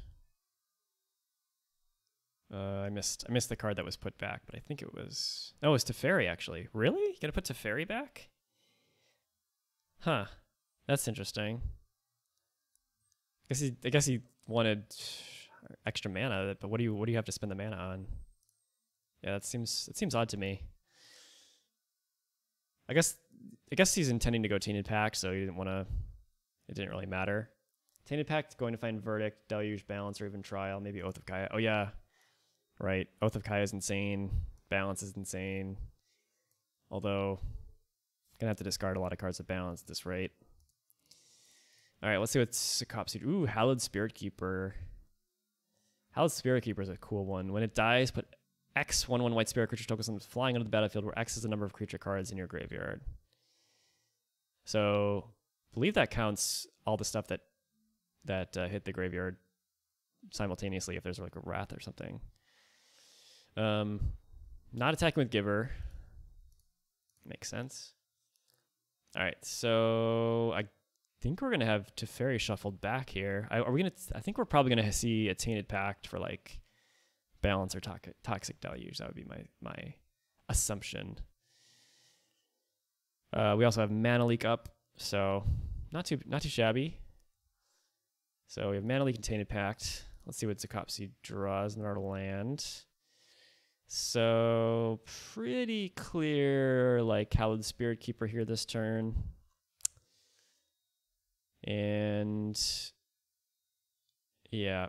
I missed the card that was put back, but I think it was... Oh, it's Teferi, actually. Really? You gonna put Teferi back? Huh. That's interesting. I guess he wanted extra mana, but what do you have to spend the mana on? Yeah, it seems odd to me. I guess he's intending to go Tainted Pact, so he didn't want to. It didn't really matter. Tainted Pact, going to find Verdict, Deluge, Balance, or even Trial. Maybe Oath of Kaya. Oh yeah, right. Oath of Kaya is insane. Balance is insane. Although, gonna have to discard a lot of cards of Balance at this rate. All right, let's see what's Czech. Ooh, Hallowed Spirit Keeper. Hallowed Spirit Keeper is a cool one. When it dies, put X 1/1 white spirit creature tokens flying onto the battlefield, where X is the number of creature cards in your graveyard. So, I believe that counts all the stuff that hit the graveyard simultaneously if there's like a Wrath or something. Not attacking with Giver. Makes sense. All right, so I think we're gonna have Teferi shuffled back here. I think we're probably gonna see a Tainted Pact for like Balance or Toxic Deluge. That would be my assumption. We also have Mana Leak up, so not too shabby. So we have Mana Leak and Tainted Pact. Let's see what Czech draws in our land. So pretty clear, like Hallowed Spirit Keeper here this turn. And yeah.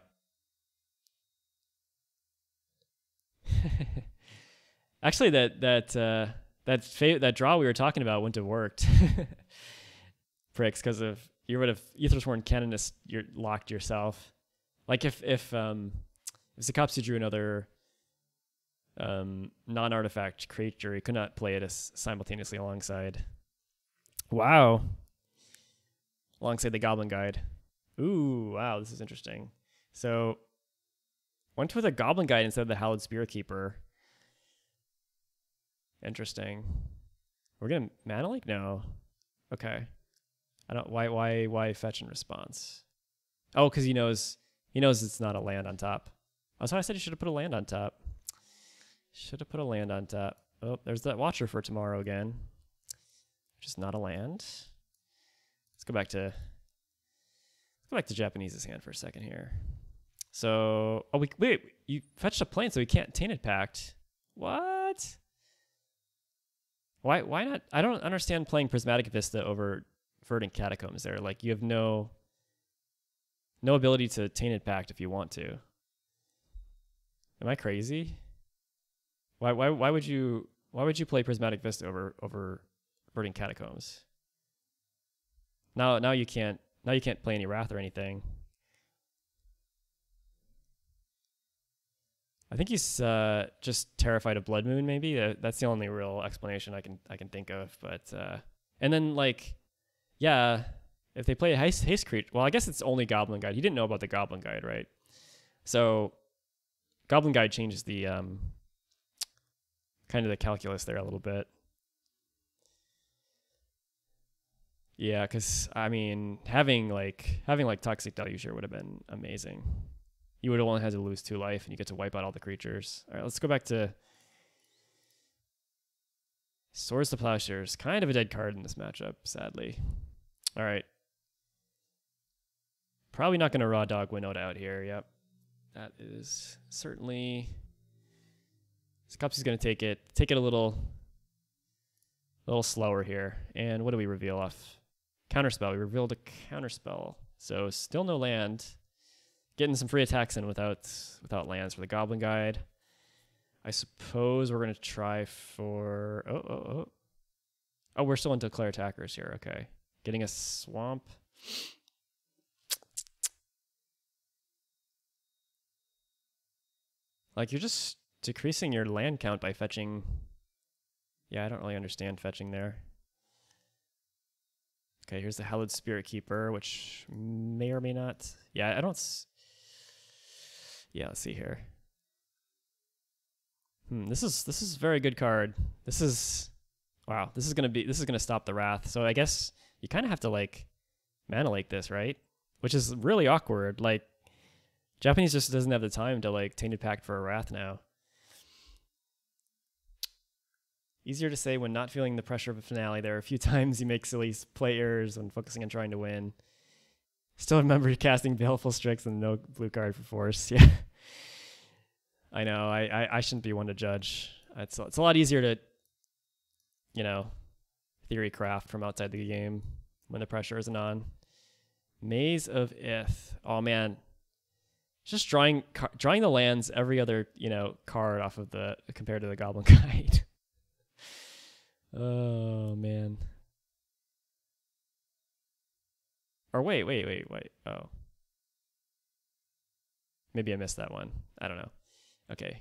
Actually, that draw we were talking about wouldn't have worked, Pricks, because if you would have Ethersworn Canonist, you're locked yourself. Like if Czech drew another non-artifact creature, he could not play it as simultaneously alongside. Wow. Alongside the Goblin Guide. Ooh, wow, this is interesting. So went with a Goblin Guide instead of the Hallowed Spirit Keeper. Interesting. We're gonna mana leak? No. Okay. I don't. Why fetch in response? Oh, because he knows it's not a land on top. Oh, so I said you should have put a land on top. Should have put a land on top. Oh, there's that Watcher for tomorrow again. Which is not a land. Let's go back to Japanese's hand for a second here. So, oh wait, you fetched a plane, so we can't Tainted Pact. What? Why not? I don't understand playing Prismatic Vista over Verdant Catacombs there. Like, you have no ability to Tainted Pact if you want to. Am I crazy? Why would you play Prismatic Vista over Verdant Catacombs? Now you can't play any Wrath or anything. I think he's just terrified of Blood Moon. Maybe that's the only real explanation I can think of. But and then, like, yeah, if they play a haste creature, well, I guess it's only Goblin Guide. He didn't know about the Goblin Guide, right? So Goblin Guide changes the kind of the calculus there a little bit. Yeah, because I mean, having like Toxic Deluge would have been amazing. You would have only had to lose 2 life, and you get to wipe out all the creatures. All right, let's go back to Swords to Plowshares. Kind of a dead card in this matchup, sadly. All right. Probably not going to raw dog Winota out here. Yep. That is certainly... Czech is going to take it a little slower here. And what do we reveal off? Counterspell. We revealed a Counterspell. So still no land. Getting some free attacks in without lands for the Goblin Guide. I suppose we're going to try for... Oh, we're still into Declare Attackers here. Okay. Getting a Swamp. Like, you're just decreasing your land count by fetching... Yeah, I don't really understand fetching there. Okay, here's the Hallowed Spirit Keeper, which may or may not... Yeah, I don't... Yeah, let's see here. This is a very good card. This is... Wow, this is gonna stop the Wrath. So I guess you kind of have to, like, mana lake this, right? Which is really awkward. Like, Japanese just doesn't have the time to, like, Tainted Pact for a Wrath now. Easier to say when not feeling the pressure of a finale. There are a few times you make silly play errors when focusing on trying to win. Still remember casting Baleful Strix and no blue card for force. Yeah, I know. I shouldn't be one to judge. It's a lot easier to, theory craft from outside the game when the pressure isn't on. Maze of Ith. Oh man, just drawing the lands every other card off of the compared to the Goblin Guide. Oh man. Or wait. Oh. Maybe I missed that one. I don't know. Okay.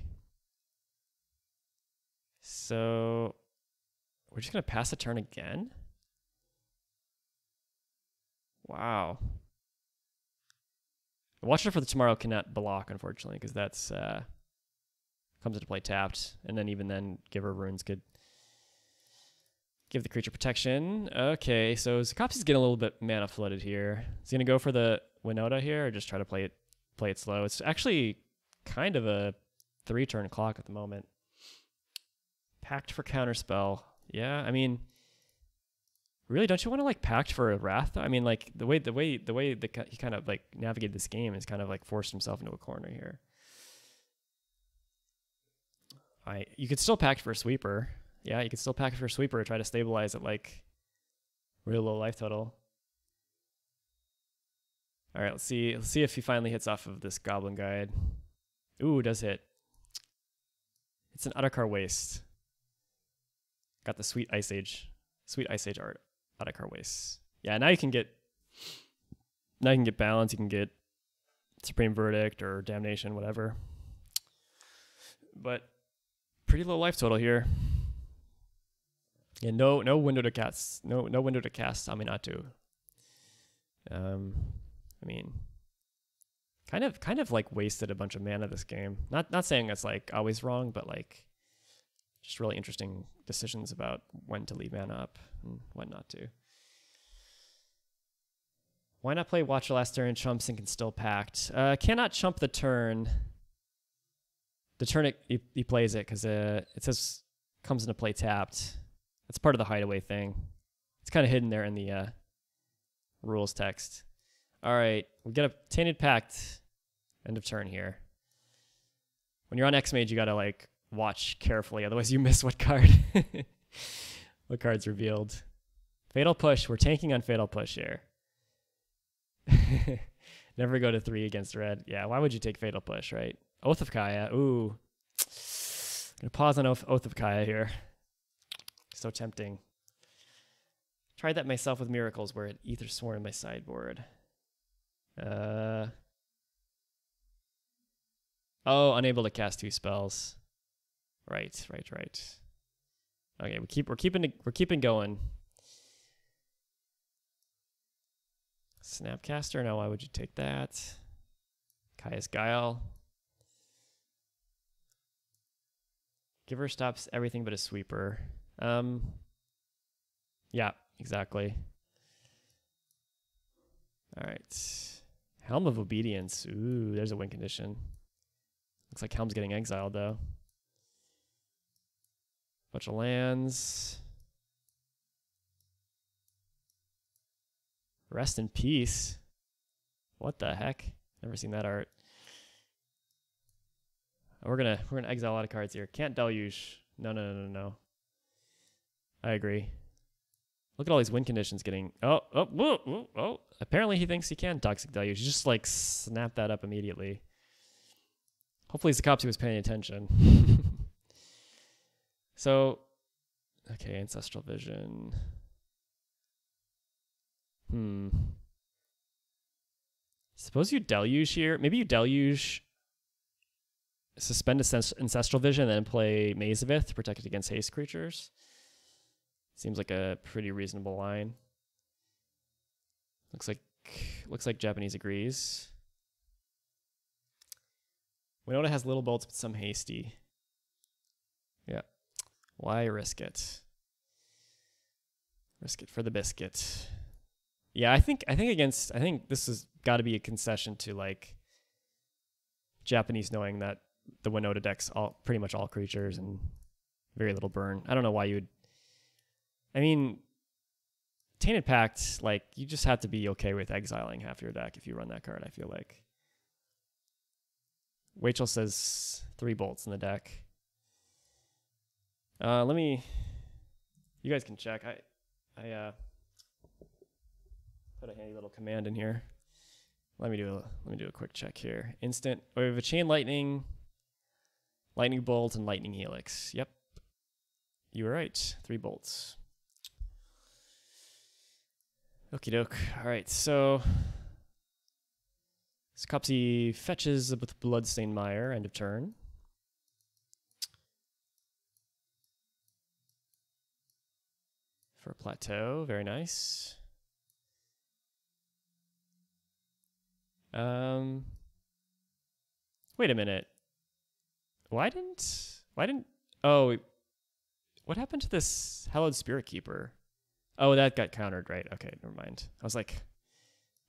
So we're just going to pass a turn again? Wow. The Watcher for the Tomorrow cannot block, unfortunately, because that's comes into play tapped. And then even then, Giver Runes could give the creature protection. Okay, so Czech getting a little bit mana flooded here. Is he gonna go for the Winota here, or just try to play it slow? It's actually kind of a 3-turn clock at the moment. Pact for Counterspell. Yeah, I mean, really, don't you want to like Pact for a Wrath? I mean, like the way he kind of like navigated this game is kind of like forced himself into a corner here. You could still Pact for a Sweeper. Yeah, you can still Pact for a Sweeper to try to stabilize at like real low life total. All right, let's see if he finally hits off of this Goblin Guide. Ooh, does hit. It's an Atakar Waste. Got the sweet Ice Age art. Atakar Waste. Yeah, now you can get balance. You can get Supreme Verdict or Damnation, whatever. But pretty low life total here. Yeah, no window to cast. No window to cast Aminatou. I mean, kind of like wasted a bunch of mana this game. Not saying that's like always wrong, but like Just really interesting decisions about when to leave mana up and when not to. Why not play Watch the Last turn, chump, sink, and still packed? Cannot chump the turn. The turn he plays it because it says comes into play tapped. That's part of the hideaway thing. It's kind of hidden there in the rules text. All right, we get a Tainted Pact end of turn here. When you're on XMage, you gotta like watch carefully, otherwise you miss what card what card's revealed. Fatal Push. We're tanking on Fatal Push here. Never go to 3 against red. Yeah, why would you take Fatal Push, right? Oath of Kaya. Ooh. Gonna pause on Oath of Kaya here. So tempting. Tried that myself with Miracles where it Ether Sworn in my sideboard. Oh, unable to cast 2 spells. Right. Okay, we're keeping going. Snapcaster? No, why would you take that? Kaya's Guile. Giver stops everything but a sweeper. Yeah, exactly. All right. Helm of Obedience. Ooh, there's a win condition. Looks like Helm's getting exiled, though. Bunch of lands. Rest in peace. What the heck? Never seen that art. We're gonna exile a lot of cards here. Can't Deluge. No. I agree. Look at all these win conditions getting. Oh. Apparently he thinks he can Toxic Deluge. You just like snap that up immediately. Hopefully Zkopce was paying attention. So, okay, Ancestral Vision. Suppose you Deluge here. Maybe you Deluge, suspend Ancestral Vision, and then play Mazavith to protect it against haste creatures. Seems like a pretty reasonable line. Looks like Japanese agrees. Winota has little bolts but some hasty. Yeah. Why risk it? Risk it for the biscuit. Yeah, I think this has got to be a concession to like Japanese knowing that the Winota deck's pretty much all creatures and very little burn. I don't know why you would. I mean, Tainted Pact, like you just have to be okay with exiling half your deck if you run that card. I feel like. Wachel says 3 bolts in the deck. You guys can check. I put a handy little command in here. Let me do a quick check here. Instant. We have a Chain Lightning, Lightning Bolt, and Lightning Helix. Yep. You were right. 3 bolts. Okie doke. All right, so Zkopce fetches with Bloodstained Mire, end of turn. For a plateau, very nice. Wait a minute. Why didn't, oh, what happened to this Hallowed Spirit Keeper? Oh, that got countered, right? Okay, never mind. I was like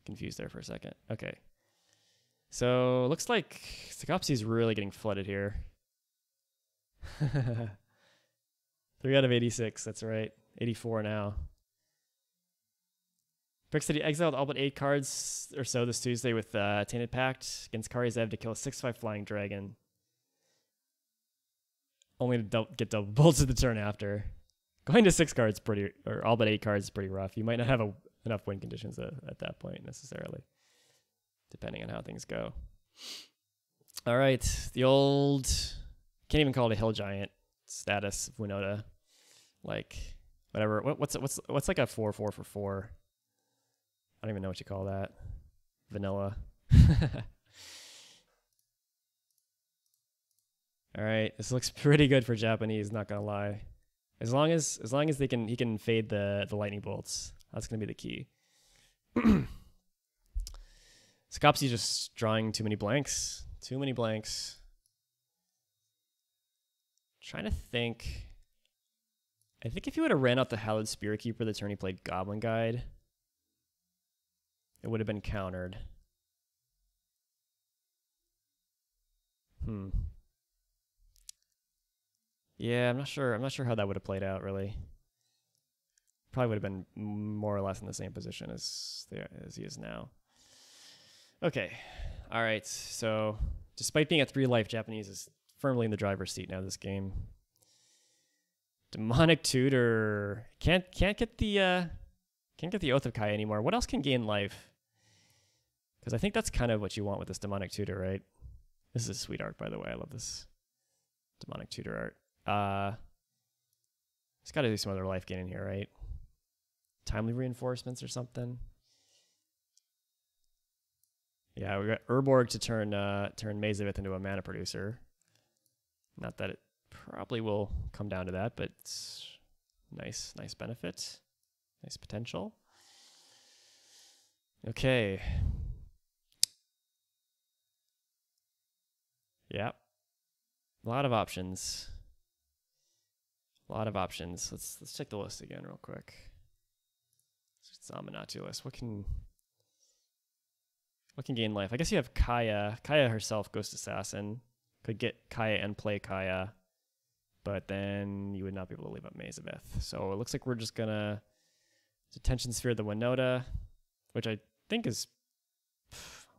confused there for a second. Okay. So looks like Zkopce's really getting flooded here. 3 out of 86, that's right. 84 now. Brick City exiled all but 8 cards or so this Tuesday with Tainted Pact against Karizev to kill a 6/5 Flying Dragon. Only to get double bolted the turn after. Going to 6 cards or all but 8 cards is pretty rough. You might not have enough win conditions at that point necessarily, depending on how things go. All right, the old, can't even call it a Hill Giant status of Winota. Like, whatever. What's like a 4/4 for 4? I don't even know what you call that. Vanilla. All right, this looks pretty good for Japanese. Not gonna lie. As long as he can fade the lightning bolts, that's gonna be the key. Zkopce just drawing too many blanks. Too many blanks. Trying to think. I think if he would have ran out the Hallowed Spirit Keeper the turn he played Goblin Guide, it would have been countered. Yeah, I'm not sure. I'm not sure how that would have played out, really. Probably would have been more or less in the same position as he is now. Okay. All right. So, despite being at 3 life, Japanese is firmly in the driver's seat now this game. Demonic Tutor can't get the Oath of Kai anymore. What else can gain life? Because I think that's kind of what you want with this Demonic Tutor, right? This is a sweet art, by the way. I love this Demonic Tutor art. It's got to do some other life gain in here, right? Timely reinforcements or something. Yeah, we got Urborg to turn Mazavith into a mana producer. Not that it probably will come down to that, but it's nice benefit, nice potential. Okay. Yep. A lot of options. Let's check the list again real quick. It's Aminatou list. What can gain life? I guess you have Kaya. Kaya herself, Ghost Assassin. Could get Kaya and play Kaya, but then you would not be able to leave up Mazavith. So it looks like we're just gonna Detention Sphere the Winota, which I think is,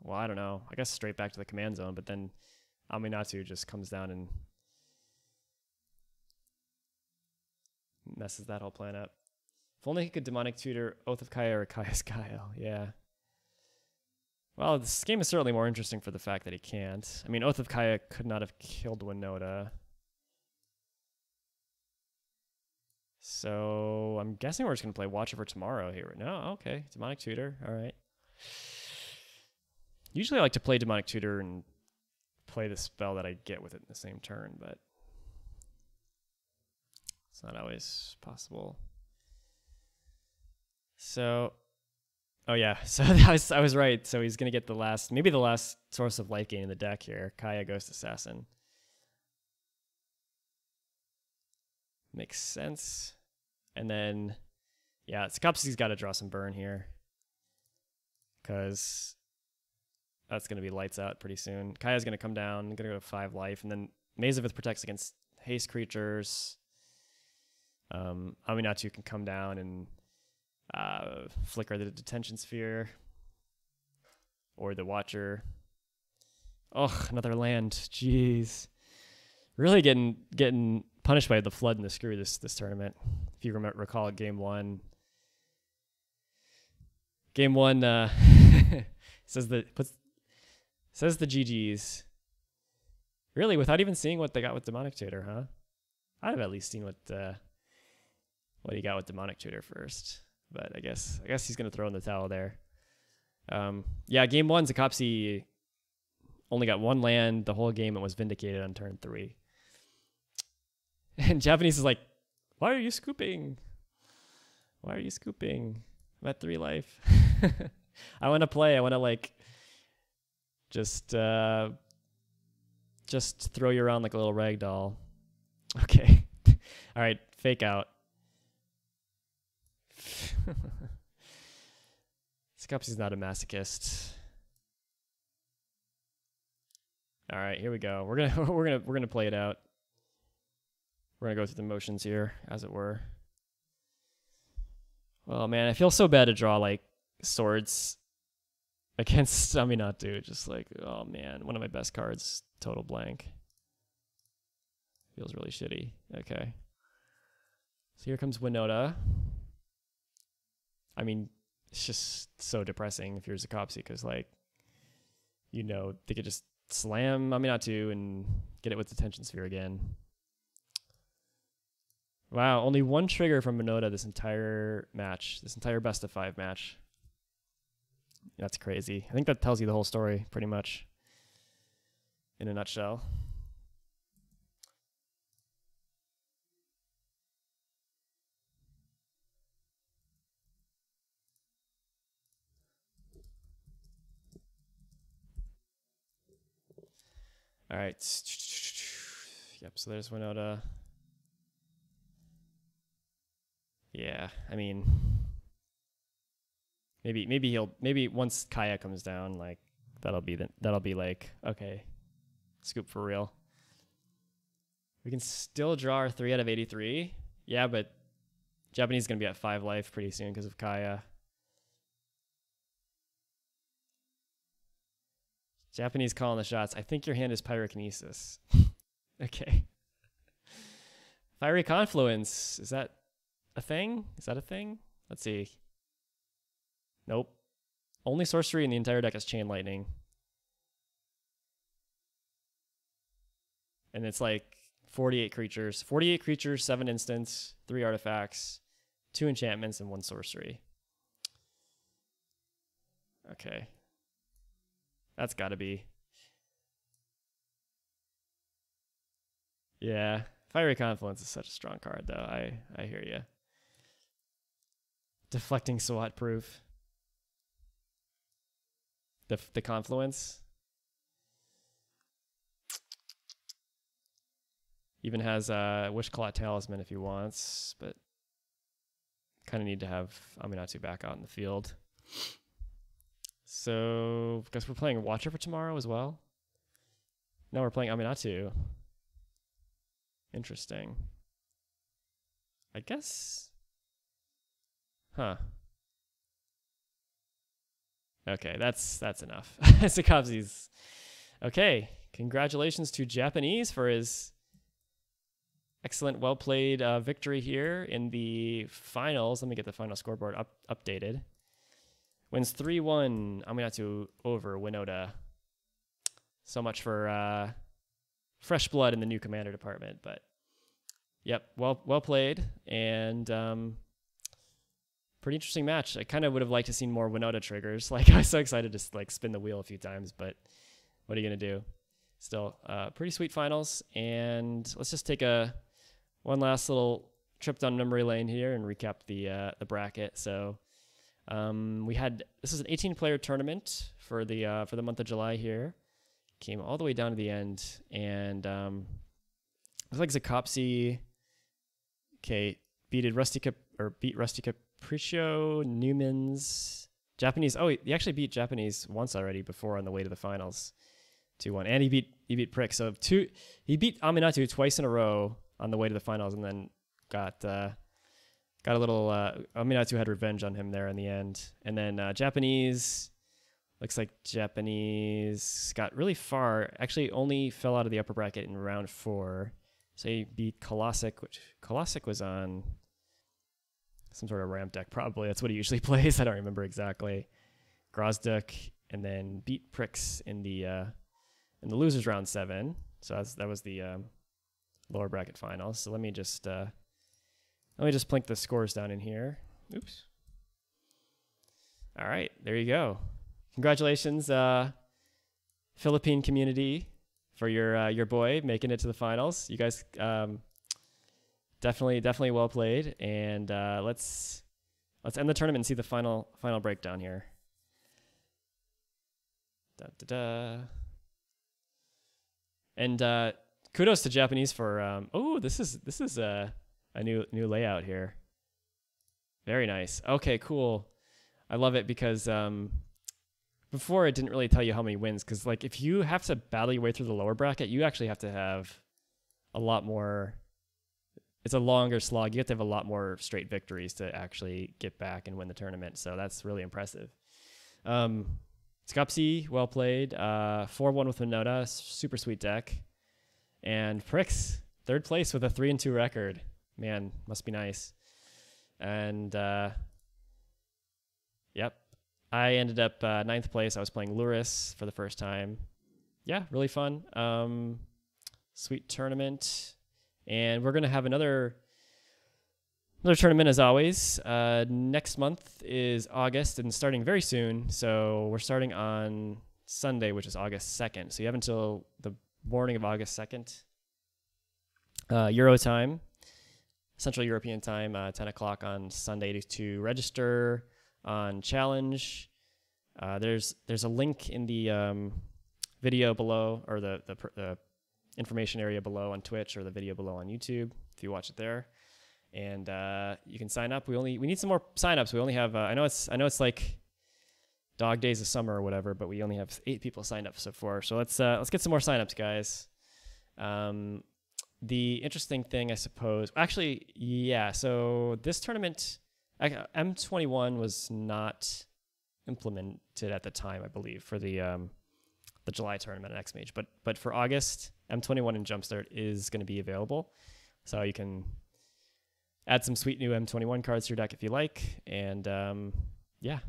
well, I don't know. I guess straight back to the command zone, but then Aminatou just comes down and messes that whole plan up. If only he could Demonic Tutor Oath of Kaya or Kaya's Guile. Yeah. Well, this game is certainly more interesting for the fact that he can't. I mean, Oath of Kaya could not have killed Winota. So I'm guessing we're just going to play Watch Over Tomorrow here. No, okay. Demonic Tutor. All right. Usually I like to play Demonic Tutor and play the spell that I get with it in the same turn, but it's not always possible. So, oh yeah, so I was right. So he's going to get maybe the last source of life gain in the deck here, Kaya Ghost Assassin. Makes sense. And then, yeah, Zkopce's got to draw some burn here, because that's going to be lights out pretty soon. Kaya's going to come down, going to go to 5 life, and then Mazavith protects against haste creatures. Aminatou can come down and flicker the Detention Sphere or the Watcher. Oh, another land. Jeez. Really getting punished by the flood and the screw this tournament. If you recall game one. Game one says the GGs. Really, without even seeing what they got with Demonic Tutor, huh? I'd have at least seen what he got with Demonic Tutor first. But I guess he's gonna throw in the towel there. Yeah, game one, Czech only got 1 land the whole game and was vindicated on turn 3. And Japanese is like, why are you scooping? Why are you scooping? I'm at 3 life. I want to play. I want to like just throw you around like a little rag doll. Okay. All right. Fake out. Scopsy's not a masochist. All right, here we go. We're gonna play it out. We're gonna go through the motions here, as it were. Oh man, I feel so bad to draw like swords against Aminatou. Just like, oh man, one of my best cards, total blank. Feels really shitty. Okay. So here comes Winota. I mean, it's just so depressing if you're Czech, because like, you know, they could just slam Aminatou and get it with Detention Sphere again. Wow, only 1 trigger from Winota this entire match, this entire best of 5 match. That's crazy. I think that tells you the whole story, pretty much, in a nutshell. All right. Yep, so there's Winota. Yeah, I mean, maybe once Kaya comes down, like that'll be like, okay, scoop for real. We can still draw our 3 out of 83. Yeah, but Japanese is gonna be at 5 life pretty soon because of Kaya. Japanese calling the shots. I think your hand is pyrokinesis. Okay. Fiery Confluence. Is that a thing? Is that a thing? Let's see. Nope. Only sorcery in the entire deck is Chain Lightning. And it's like 48 creatures. 48 creatures, 7 instants, 3 artifacts, 2 enchantments, and 1 sorcery. Okay. That's gotta be. Yeah. Fiery Confluence is such a strong card, though. I hear you. Deflecting SWAT proof. The Confluence. Even has Wishclaw Talisman if he wants, but kind of need to have Aminatou back out in the field. So, I guess we're playing Watcher for tomorrow as well. No, we're playing Aminatou. Interesting. I guess. Huh. Okay, that's enough. Zkopce's. Okay, congratulations to Japanese for his excellent, well-played victory here in the finals. Let me get the final scoreboard updated. Wins 3-1, Aminatou over Winota. So much for fresh blood in the new commander department. But, yep, well played. And pretty interesting match. I kind of would have liked to see more Winota triggers. Like, I was so excited to like spin the wheel a few times. But what are you going to do? Still, pretty sweet finals. And let's just take one last little trip down memory lane here and recap the bracket. So this is an 18-player tournament for the month of July here. Came all the way down to the end, and looks like Czechopce, beat Rusty Capriccio, Newman's Japanese. Oh, he actually beat Japanese once already before on the way to the finals, 2-1, and he beat Prick. So he beat Aminatou twice in a row on the way to the finals, and then got a little Aminatou had revenge on him there in the end. And then Japanese, looks like Japanese got really far, actually only fell out of the upper bracket in round 4. So he beat Kolosik, which Kolosik was on some sort of ramp deck probably. That's what he usually plays. I don't remember exactly. Grozduk, and then beat Pricks in the losers round 7. So that was the lower bracket finals. So let me just plink the scores down in here. Oops. All right, there you go. Congratulations, Philippine community, for your boy making it to the finals. You guys definitely well played. And let's end the tournament and see the final breakdown here. And kudos to Japanese for this is a new layout here. Very nice. Okay, cool. I love it because before it didn't really tell you how many wins, because like if you have to battle your way through the lower bracket, you actually have to have a lot more. It's a longer slog. You have to have a lot more straight victories to actually get back and win the tournament. So that's really impressive. Czechopce, well played. 4-1 with Winota, super sweet deck. And Pricks, 3rd place with a 3-2 record. Man, must be nice. And yep, I ended up 9th place. I was playing Luris for the first time. Yeah, really fun. Sweet tournament. And we're going to have another tournament as always. Next month is August and starting very soon. So we're starting on Sunday, which is August 2nd. So you have until the morning of August 2nd. Euro time, Central European time, 10 o'clock on Sunday to register on Challenge. There's a link in the video below, or the information area below on Twitch, or the video below on YouTube if you watch it there. and you can sign up. We need some more signups. We only have I know it's like dog days of summer or whatever, but we only have 8 people signed up so far. So let's get some more signups, guys. The interesting thing, I suppose, actually, yeah. So this tournament, M21 was not implemented at the time, I believe, for the July tournament at XMage. But for August, M21 and Jumpstart is going to be available, so you can add some sweet new M21 cards to your deck if you like. And yeah,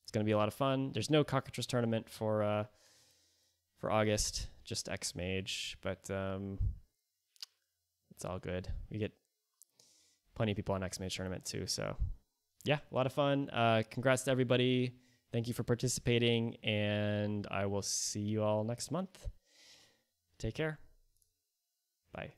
it's going to be a lot of fun. There's no Cockatrice tournament for August, just XMage, but it's all good. We get plenty of people on XMage tournament too. So yeah, a lot of fun. Congrats to everybody. Thank you for participating, and I will see you all next month. Take care. Bye.